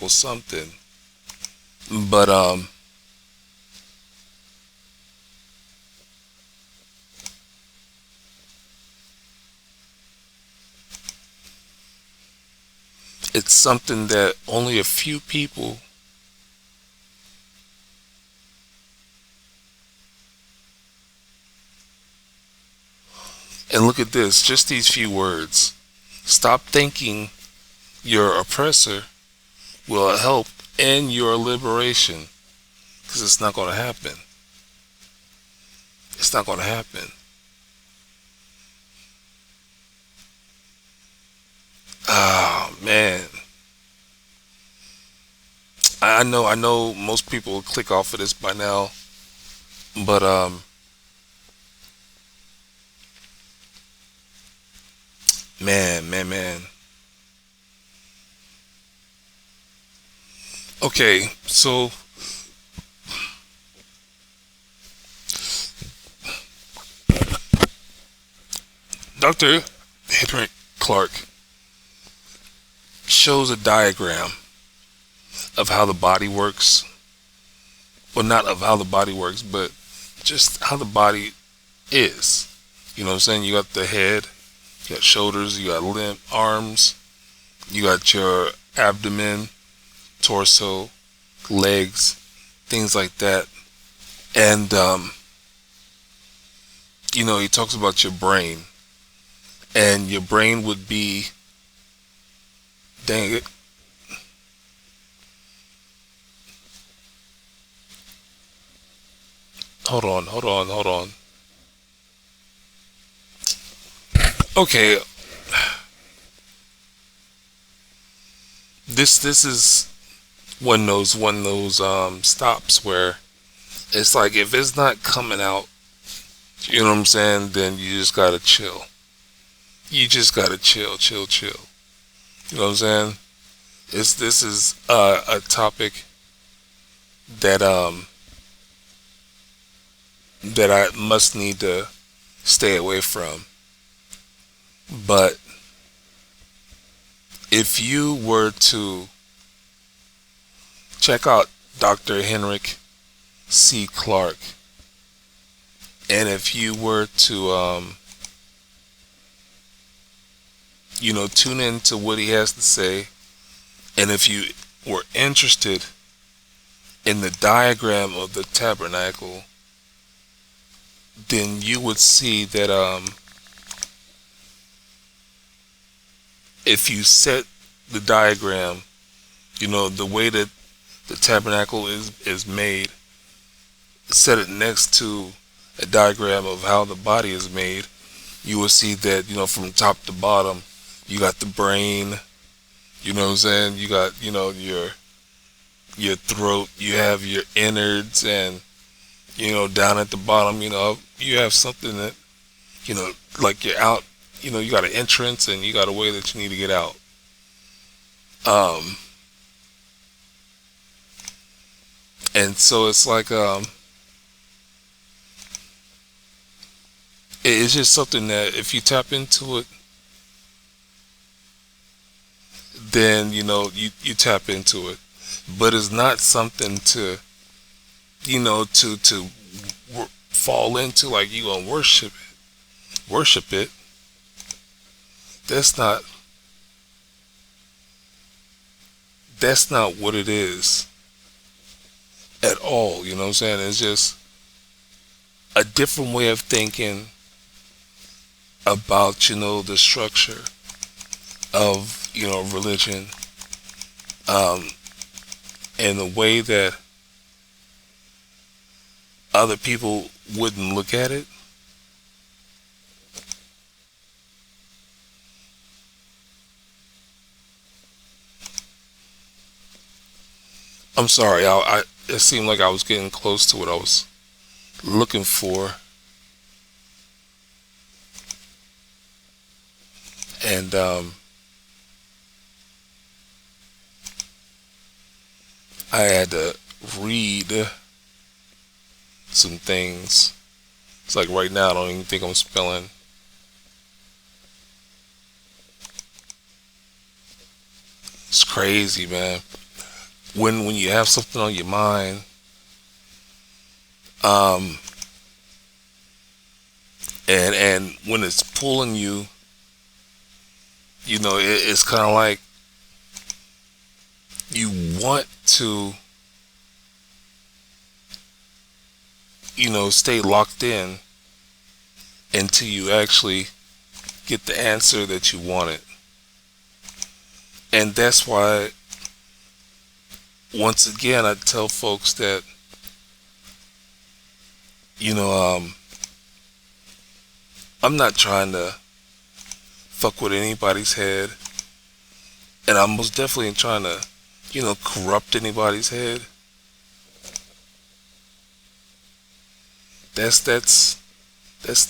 something, but it's something that only a few people and look at this, just these few words. Stop thinking your oppressor will help in your liberation, because it's not going to happen. It's not going to happen. Oh man, I know most people will click off of this by now, but man. Okay, so Dr. Henry Clark shows a diagram of how the body works. Well, not of how the body works, but just how the body is. You know what I'm saying? You got the head, you got shoulders, you got arms, you got your abdomen, torso, legs, things like that. And he talks about your brain, and your brain would be, dang it, hold on. Okay, this is one of those stops where it's like, if it's not coming out, you know what I'm saying, then you just gotta chill. You just gotta chill. You know what I'm saying? This is a topic that that I must need to stay away from. But if you were to check out Dr. Henrik C. Clark, and if you were to tune into what he has to say, and if you were interested in the diagram of the tabernacle, then you would see that if you set the diagram, the way that the tabernacle is made, set it next to a diagram of how the body is made, you will see that, from top to bottom, you got the brain, you know what I'm saying? You got, your throat, you have your innards, and, down at the bottom, you have something that, like you're out, you got an entrance and you got a way that you need to get out. And so it's like, it's just something that if you tap into it, then, you tap into it. But it's not something to, to fall into, like you gonna worship it. That's not what it is at all. You know what I'm saying? It's just a different way of thinking about, the structure of, religion, and the way that other people wouldn't look at it. I'm sorry, it seemed like I was getting close to what I was looking for. And I had to read some things. It's like right now I don't even think I'm spelling. It's crazy, man. When you have something on your mind, and when it's pulling you, it's kind of like you want to, stay locked in until you actually get the answer that you wanted. And that's why, once again, I tell folks that, I'm not trying to fuck with anybody's head, and I'm most definitely trying to, corrupt anybody's head. That's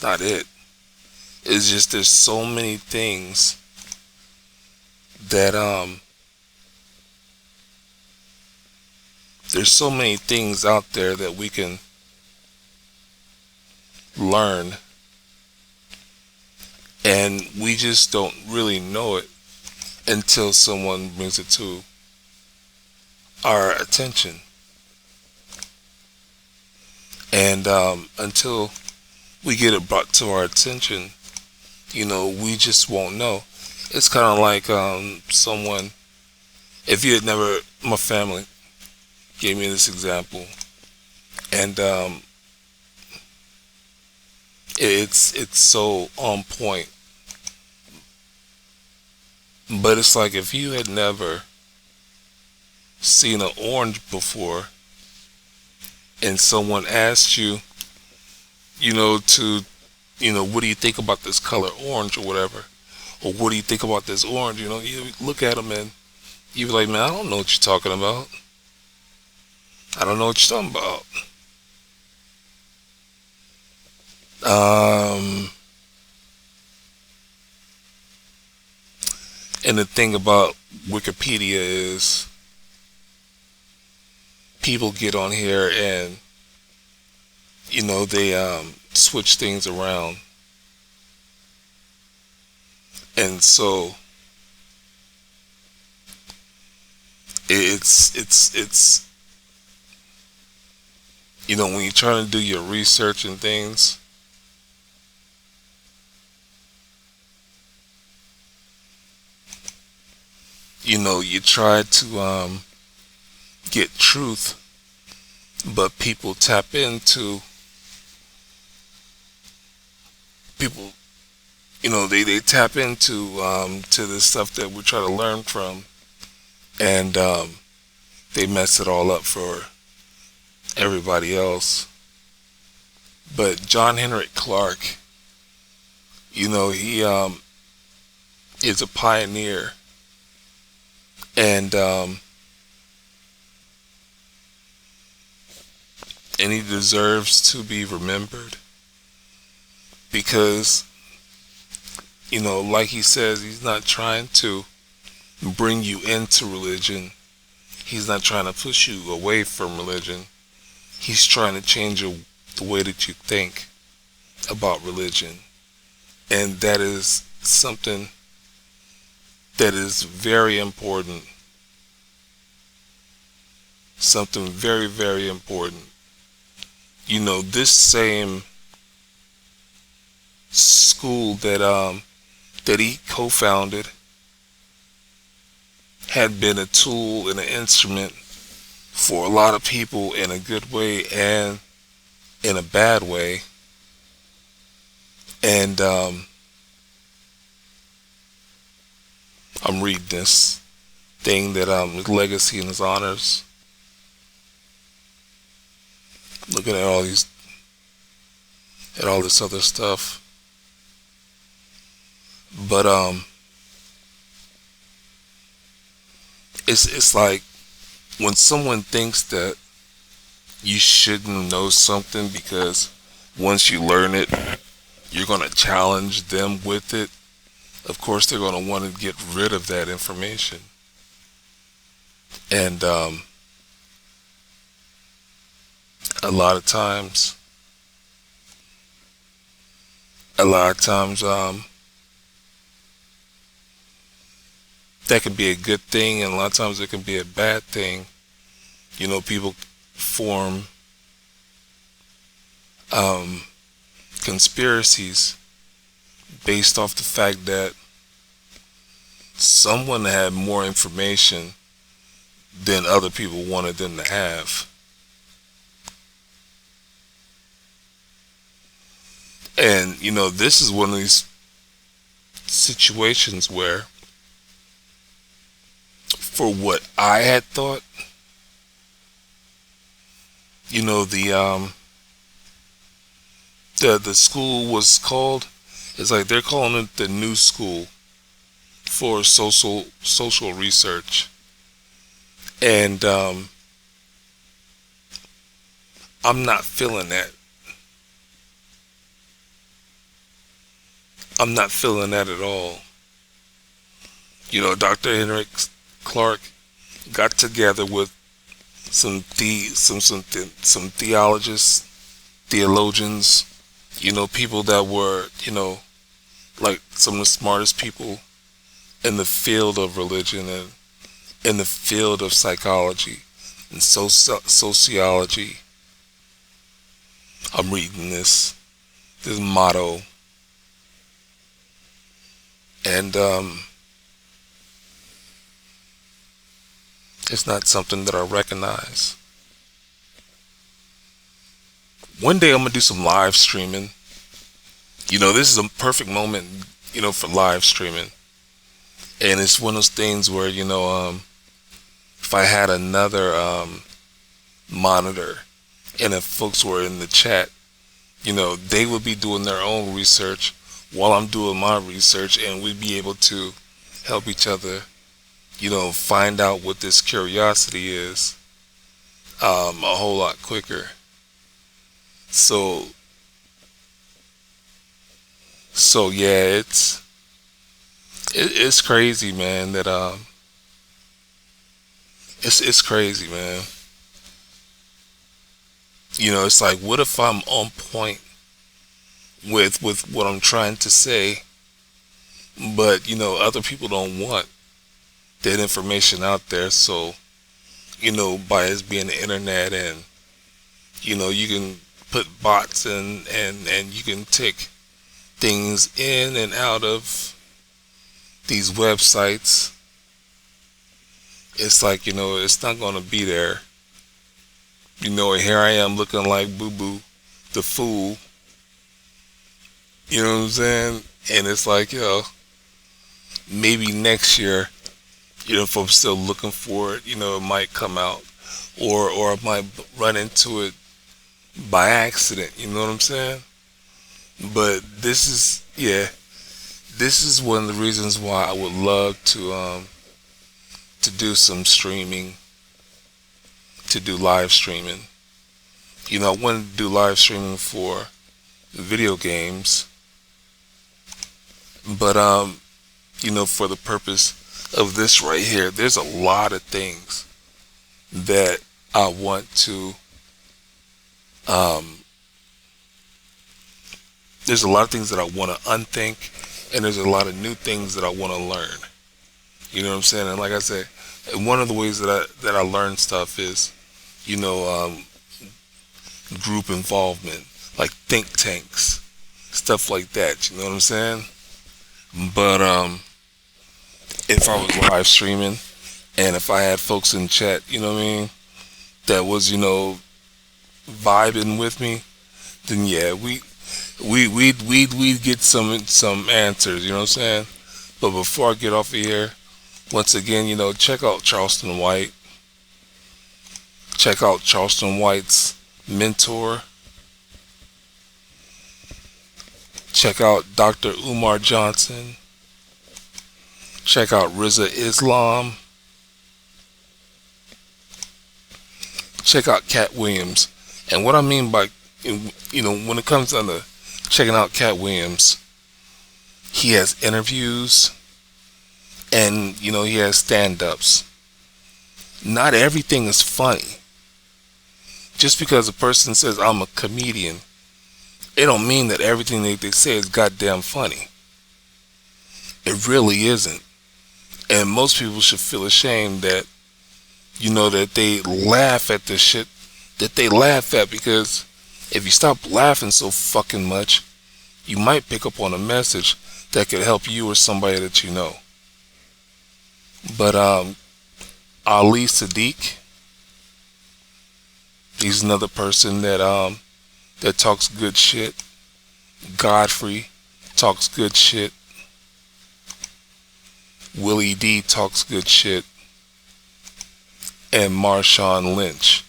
not it. It's just there's so many things that there's so many things out there that we can learn, and we just don't really know it until someone brings it to our attention. And until we get it brought to our attention, we just won't know. It's kind of like someone, if you had never, my family gave me this example, and it's so on point. But it's like if you had never seen an orange before, and someone asked you, what do you think about this color orange or whatever, or what do you think about this orange? You look at them and you be like, man, I don't know what you're talking about. I don't know what you're talking about. And the thing about Wikipedia is people get on here and, they switch things around. And so it's when you're trying to do your research and things, you try to get truth, but people tap into people, they tap into to this stuff that we try to learn from, and they mess it all up for everybody else. But John Henrik Clarke, he is a pioneer, and he deserves to be remembered because, like he says, he's not trying to bring you into religion. He's not trying to push you away from religion. He's trying to change the way that you think about religion. And that is something that is very important. Something very, very important. This same school that he co-founded had been a tool and an instrument for a lot of people in a good way and in a bad way. And I'm reading this thing that his legacy and his honors. Looking at all this other stuff. But it's like when someone thinks that you shouldn't know something because once you learn it, you're going to challenge them with it. Of course, they're going to want to get rid of that information. And a lot of times, that can be a good thing, and a lot of times it can be a bad thing. People form conspiracies based off the fact that someone had more information than other people wanted them to have. And, this is one of these situations where, for what I had thought, the school was called, it's like they're calling it the New School for social research. And I'm not feeling that. I'm not feeling that at all. Dr. Henrik Clarke got together with some theologians, theologians, people that were, like some of the smartest people in the field of religion and in the field of psychology and sociology. I'm reading this motto, and it's not something that I recognize. One day I'm gonna do some live streaming. This is a perfect moment, for live streaming. And it's one of those things where, if I had another monitor, and if folks were in the chat, they would be doing their own research while I'm doing my research, and we'd be able to help each other, find out what this curiosity is a whole lot quicker. So yeah, it's crazy, man, that it's crazy, man. It's like, what if I'm on point with what I'm trying to say, but other people don't want that information out there. So by us being the internet, and you can put bots and you can take things in and out of these websites. It's like, it's not going to be there. Here I am looking like Boo Boo the fool, You know what I'm saying? And it's like, maybe next year, if I'm still looking for it, it might come out, or I might run into it by accident. You know what I'm saying? But this is one of the reasons why I would love to do some streaming, to do live streaming. I wanted to do live streaming for video games, but for the purpose of this right here, there's a lot of things that I want to there's a lot of things that I want to unthink, and there's a lot of new things that I want to learn. You know what I'm saying? And like I said, one of the ways that I learn stuff is, group involvement, like think tanks, stuff like that. You know what I'm saying? But if I was live streaming, and if I had folks in chat, you know what I mean, that was vibing with me, then yeah, we'd get some answers. You know what I'm saying? But before I get off of here, once again, check out Charleston White. Check out Charleston White's mentor. Check out Dr. Umar Johnson. Check out Riza Islam. Check out Cat Williams. And what I mean by, when it comes down to checking out Cat Williams, he has interviews and, he has stand-ups. Not everything is funny. Just because a person says, I'm a comedian, it don't mean that everything they say is goddamn funny. It really isn't. And most people should feel ashamed that, that they laugh at the shit that they laugh at, because if you stop laughing so fucking much, you might pick up on a message that could help you or somebody that you know. But Ali Sadiq, he's another person that talks good shit. Godfrey talks good shit. Willie D talks good shit. And Marshawn Lynch.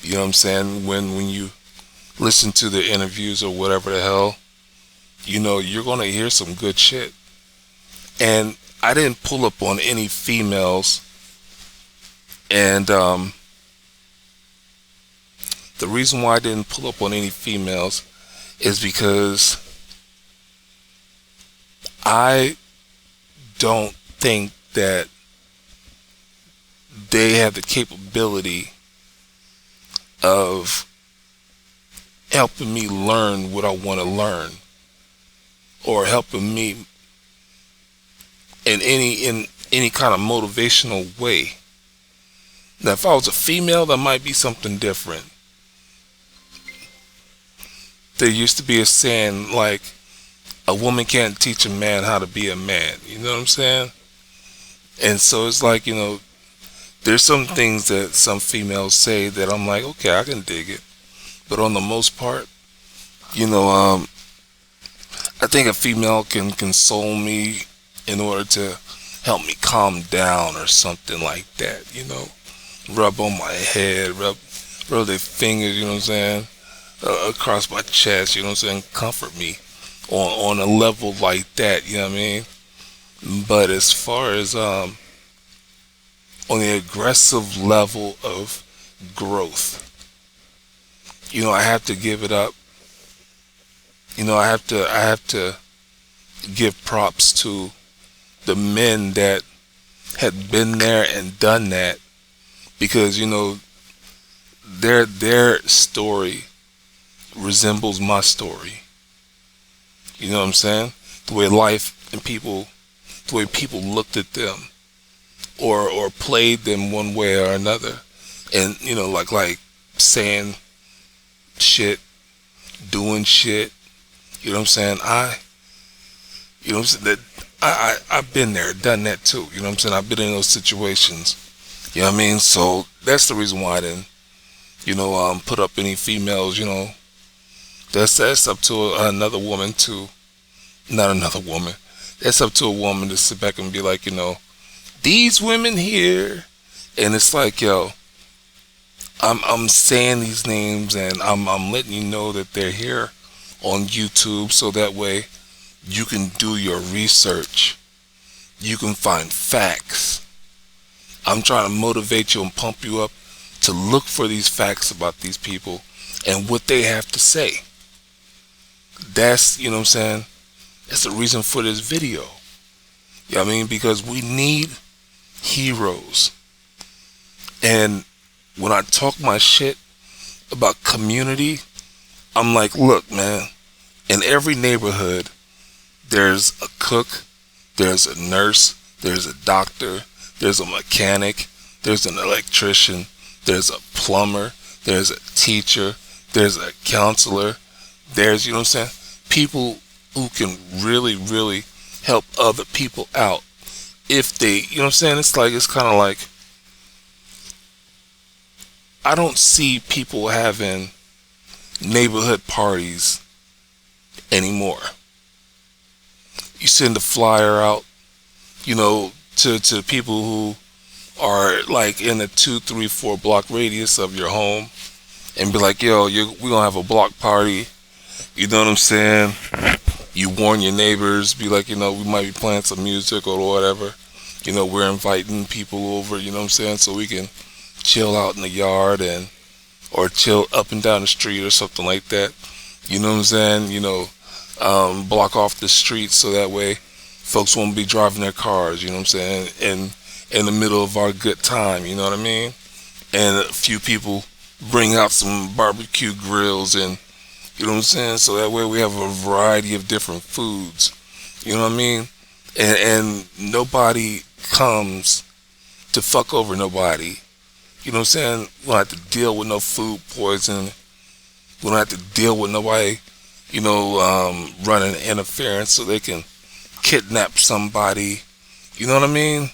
You know what I'm saying? When you listen to the interviews or whatever the hell, you're going to hear some good shit. And I didn't pull up on any females. And the reason why I didn't pull up on any females is because I don't think that they have the capability of helping me learn what I want to learn, or helping me in any kind of motivational way. Now, if I was a female, that might be something different. There used to be a saying like, a woman can't teach a man how to be a man. You know what I'm saying? And so it's like, there's some things that some females say that I'm like, okay, I can dig it. But on the most part, I think a female can console me in order to help me calm down or something like that, Rub on my head, rub their fingers, you know what I'm saying, across my chest, you know what I'm saying, comfort me on a level like that, you know what I mean? But as far as on the aggressive level of growth, I have to give it up. I have to give props to the men that had been there and done that, because their story resembles my story. You know what I'm saying? The way life and people, the way people looked at them, or played them one way or another, and like saying shit, doing shit. You know what I'm saying? I've been there, done that too. You know what I'm saying? I've been in those situations. You know what I mean? So that's the reason why I didn't, put up any females, That's up to another woman to, not another woman. That's up to a woman to sit back and be like, these women here, and it's like, yo, I'm saying these names and I'm letting you know that they're here on YouTube, so that way you can do your research. You can find facts. I'm trying to motivate you and pump you up to look for these facts about these people and what they have to say. That's, you know what I'm saying? That's the reason for this video. You know what I mean? Because we need heroes. And when I talk my shit about community, I'm like, look, man, in every neighborhood, there's a cook, there's a nurse, there's a doctor, there's a mechanic, there's an electrician, there's a plumber, there's a teacher, there's a counselor, there's, you know what I'm saying, people who can really, really help other people out if they, you know what I'm saying, it's kind of like, I don't see people having neighborhood parties anymore. You send a flyer out, to people who are like in a 2, 3, 4 block radius of your home, and be like, yo, we're gonna have a block party. You know what I'm saying? You warn your neighbors, be like, we might be playing some music or whatever. We're inviting people over, you know what I'm saying, so we can chill out in the yard or chill up and down the street or something like that. You know what I'm saying? Block off the street so that way folks won't be driving their cars, you know what I'm saying, in the middle of our good time, you know what I mean? And a few people bring out some barbecue grills and, you know what I'm saying, so that way we have a variety of different foods, you know what I mean? And nobody comes to fuck over nobody. You know what I'm saying? We don't have to deal with no food poisoning. We don't have to deal with nobody, running interference so they can kidnap somebody. You know what I mean?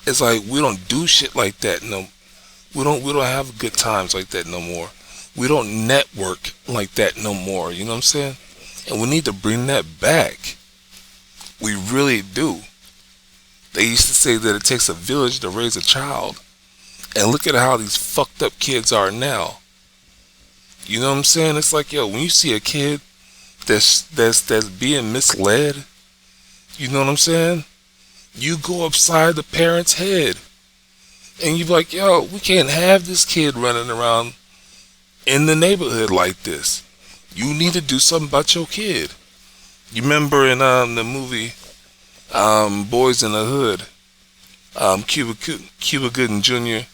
It's like we don't do shit like that. No, we don't have good times like that no more. We don't network like that no more. You know what I'm saying? And we need to bring that back. We really do. They used to say that it takes a village to raise a child. And look at how these fucked up kids are now. You know what I'm saying? It's like, yo, when you see a kid that's being misled, you know what I'm saying? You go upside the parent's head. And you be like, yo, we can't have this kid running around in the neighborhood like this. You need to do something about your kid. You remember in the movie Boys in the Hood, Cuba Gooding Jr.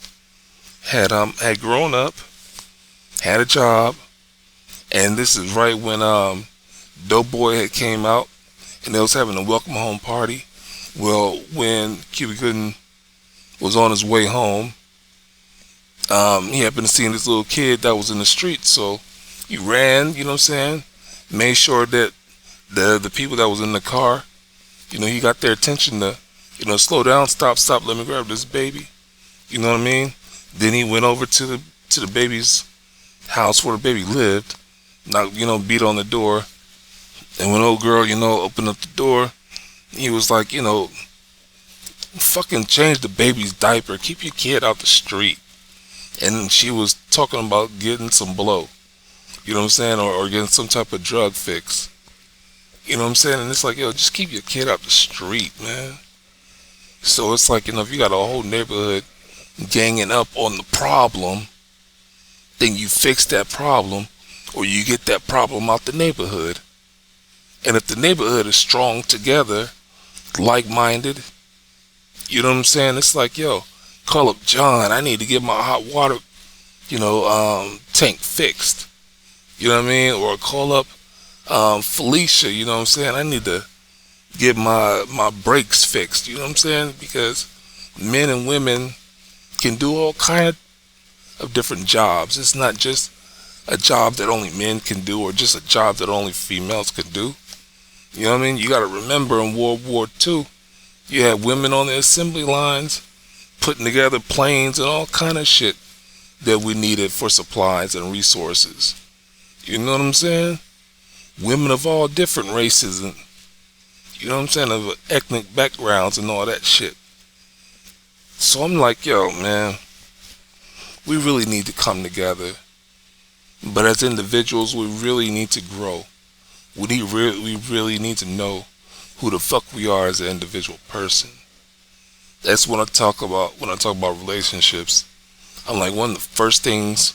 had grown up, had a job, and this is right when Doughboy had came out, and they was having a welcome home party. Well, when Cuba Gooding was on his way home, he happened to see this little kid that was in the street, so he ran, you know what I'm saying, made sure that the people that was in the car, he got their attention to, slow down, stop, let me grab this baby. You know what I mean? Then he went over to the baby's house where the baby lived, beat on the door. And when old girl, opened up the door, he was like, fucking change the baby's diaper, keep your kid out the street. And she was talking about getting some blow, you know what I'm saying, or getting some type of drug fix. You know what I'm saying? And it's like, yo, just keep your kid out the street, man. So it's like, if you got a whole neighborhood ganging up on the problem, then you fix that problem, or you get that problem out the neighborhood. And if the neighborhood is strong together, like-minded, you know what I'm saying? It's like, yo, call up John, I need to get my hot water, tank fixed. You know what I mean? Or call up Felicia, you know what I'm saying? I need to get my brakes fixed, you know what I'm saying? Because men and women can do all kind of different jobs. It's not just a job that only men can do or just a job that only females can do. You know what I mean? You got to remember in World War II, you had women on the assembly lines putting together planes and all kind of shit that we needed for supplies and resources. You know what I'm saying? Women of all different races and, you know what I'm saying, of ethnic backgrounds and all that shit. So I'm like, yo, man, we really need to come together. But as individuals, we really need to grow. We really need to know who the fuck we are as an individual person. That's when I talk about relationships. I'm like, one of the first things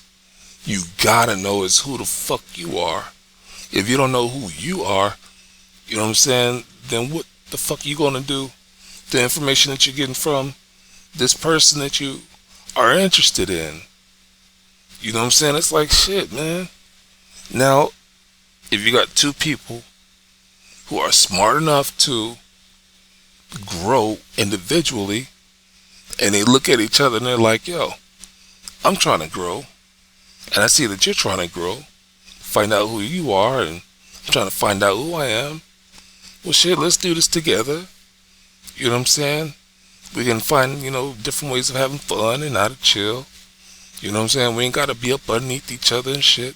you gotta know is who the fuck you are. If you don't know who you are, you know what I'm saying, then what the fuck you gonna do? The information that you're getting from this person that you are interested in. You know what I'm saying? It's like shit, man. Now, if you got two people who are smart enough to grow individually, and they look at each other and they're like, yo, I'm trying to grow, and I see that you're trying to grow, find out who you are, and I'm trying to find out who I am. Well, shit, let's do this together. You know what I'm saying? We can find, different ways of having fun and how to chill. You know what I'm saying? We ain't got to be up underneath each other and shit.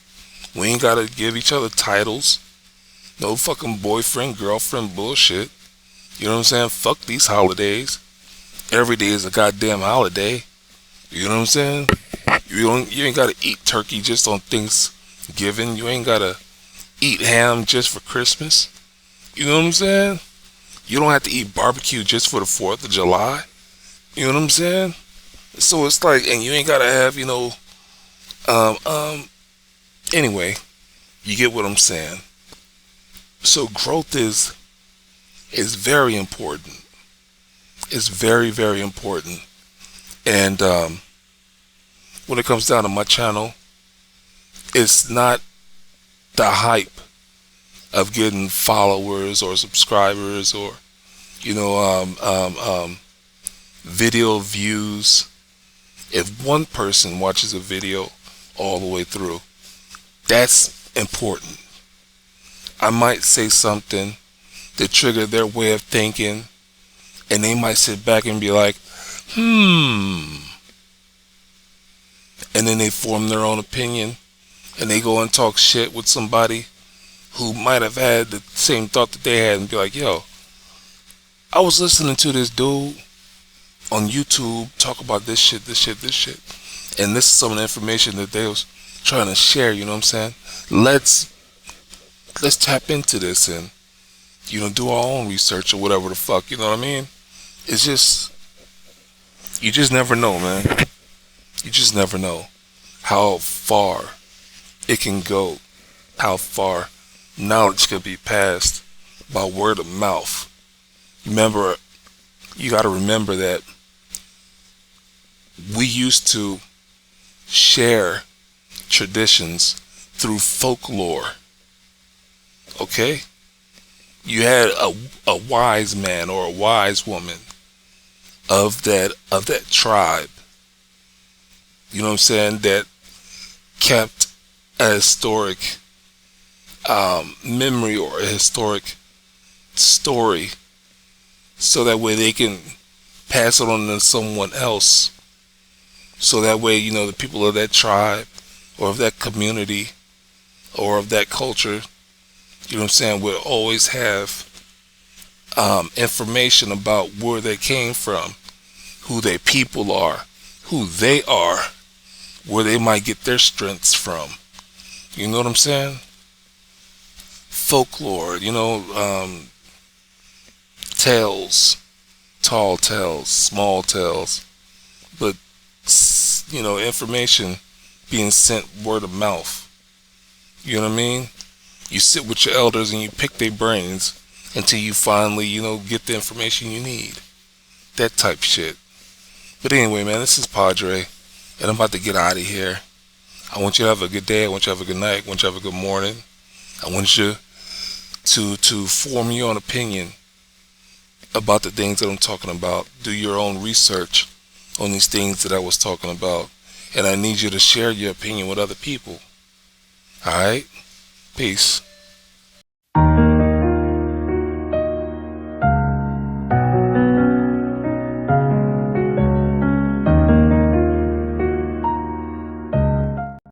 We ain't got to give each other titles. No fucking boyfriend, girlfriend bullshit. You know what I'm saying? Fuck these holidays. Every day is a goddamn holiday. You know what I'm saying? You ain't got to eat turkey just on Thanksgiving. You ain't got to eat ham just for Christmas. You know what I'm saying? You don't have to eat barbecue just for the 4th of July. You know what I'm saying? So it's like, and you ain't got to have, anyway, you get what I'm saying. So growth is very important. It's very, very important. And when it comes down to my channel, it's not the hype of getting followers or subscribers or, video views. If one person watches a video all the way through, that's important. I might say something that trigger their way of thinking, and they might sit back and be like, and then they form their own opinion, and they go and talk shit with somebody who might have had the same thought that they had and be like, yo, I was listening to this dude on YouTube talk about this shit, and this is some of the information that they was trying to share. You know what I'm saying? Let's tap into this and do our own research or whatever the fuck. You know what I mean? It's just, you just never know, man. You just never know how far it can go, how far knowledge can be passed by word of mouth. Remember, you got to remember that we used to share traditions through folklore. Okay? You had a wise man or a wise woman of that tribe. You know what I'm saying? That kept a historic memory or a historic story, so that way they can pass it on to someone else. So that way, the people of that tribe or of that community or of that culture, you know what I'm saying, will always have information about where they came from, who their people are, who they are, where they might get their strengths from. You know what I'm saying? Folklore, tales, tall tales, small tales, but information being sent word of mouth. You know what I mean? You sit with your elders and you pick their brains until you finally, get the information you need. That type shit. But anyway, man, this is Podrey, and I'm about to get out of here. I want you to have a good day. I want you to have a good night. I want you to have a good morning. I want you to form your own opinion about the things that I'm talking about. Do your own research on these things that I was talking about. And I need you to share your opinion with other people. Alright? Peace.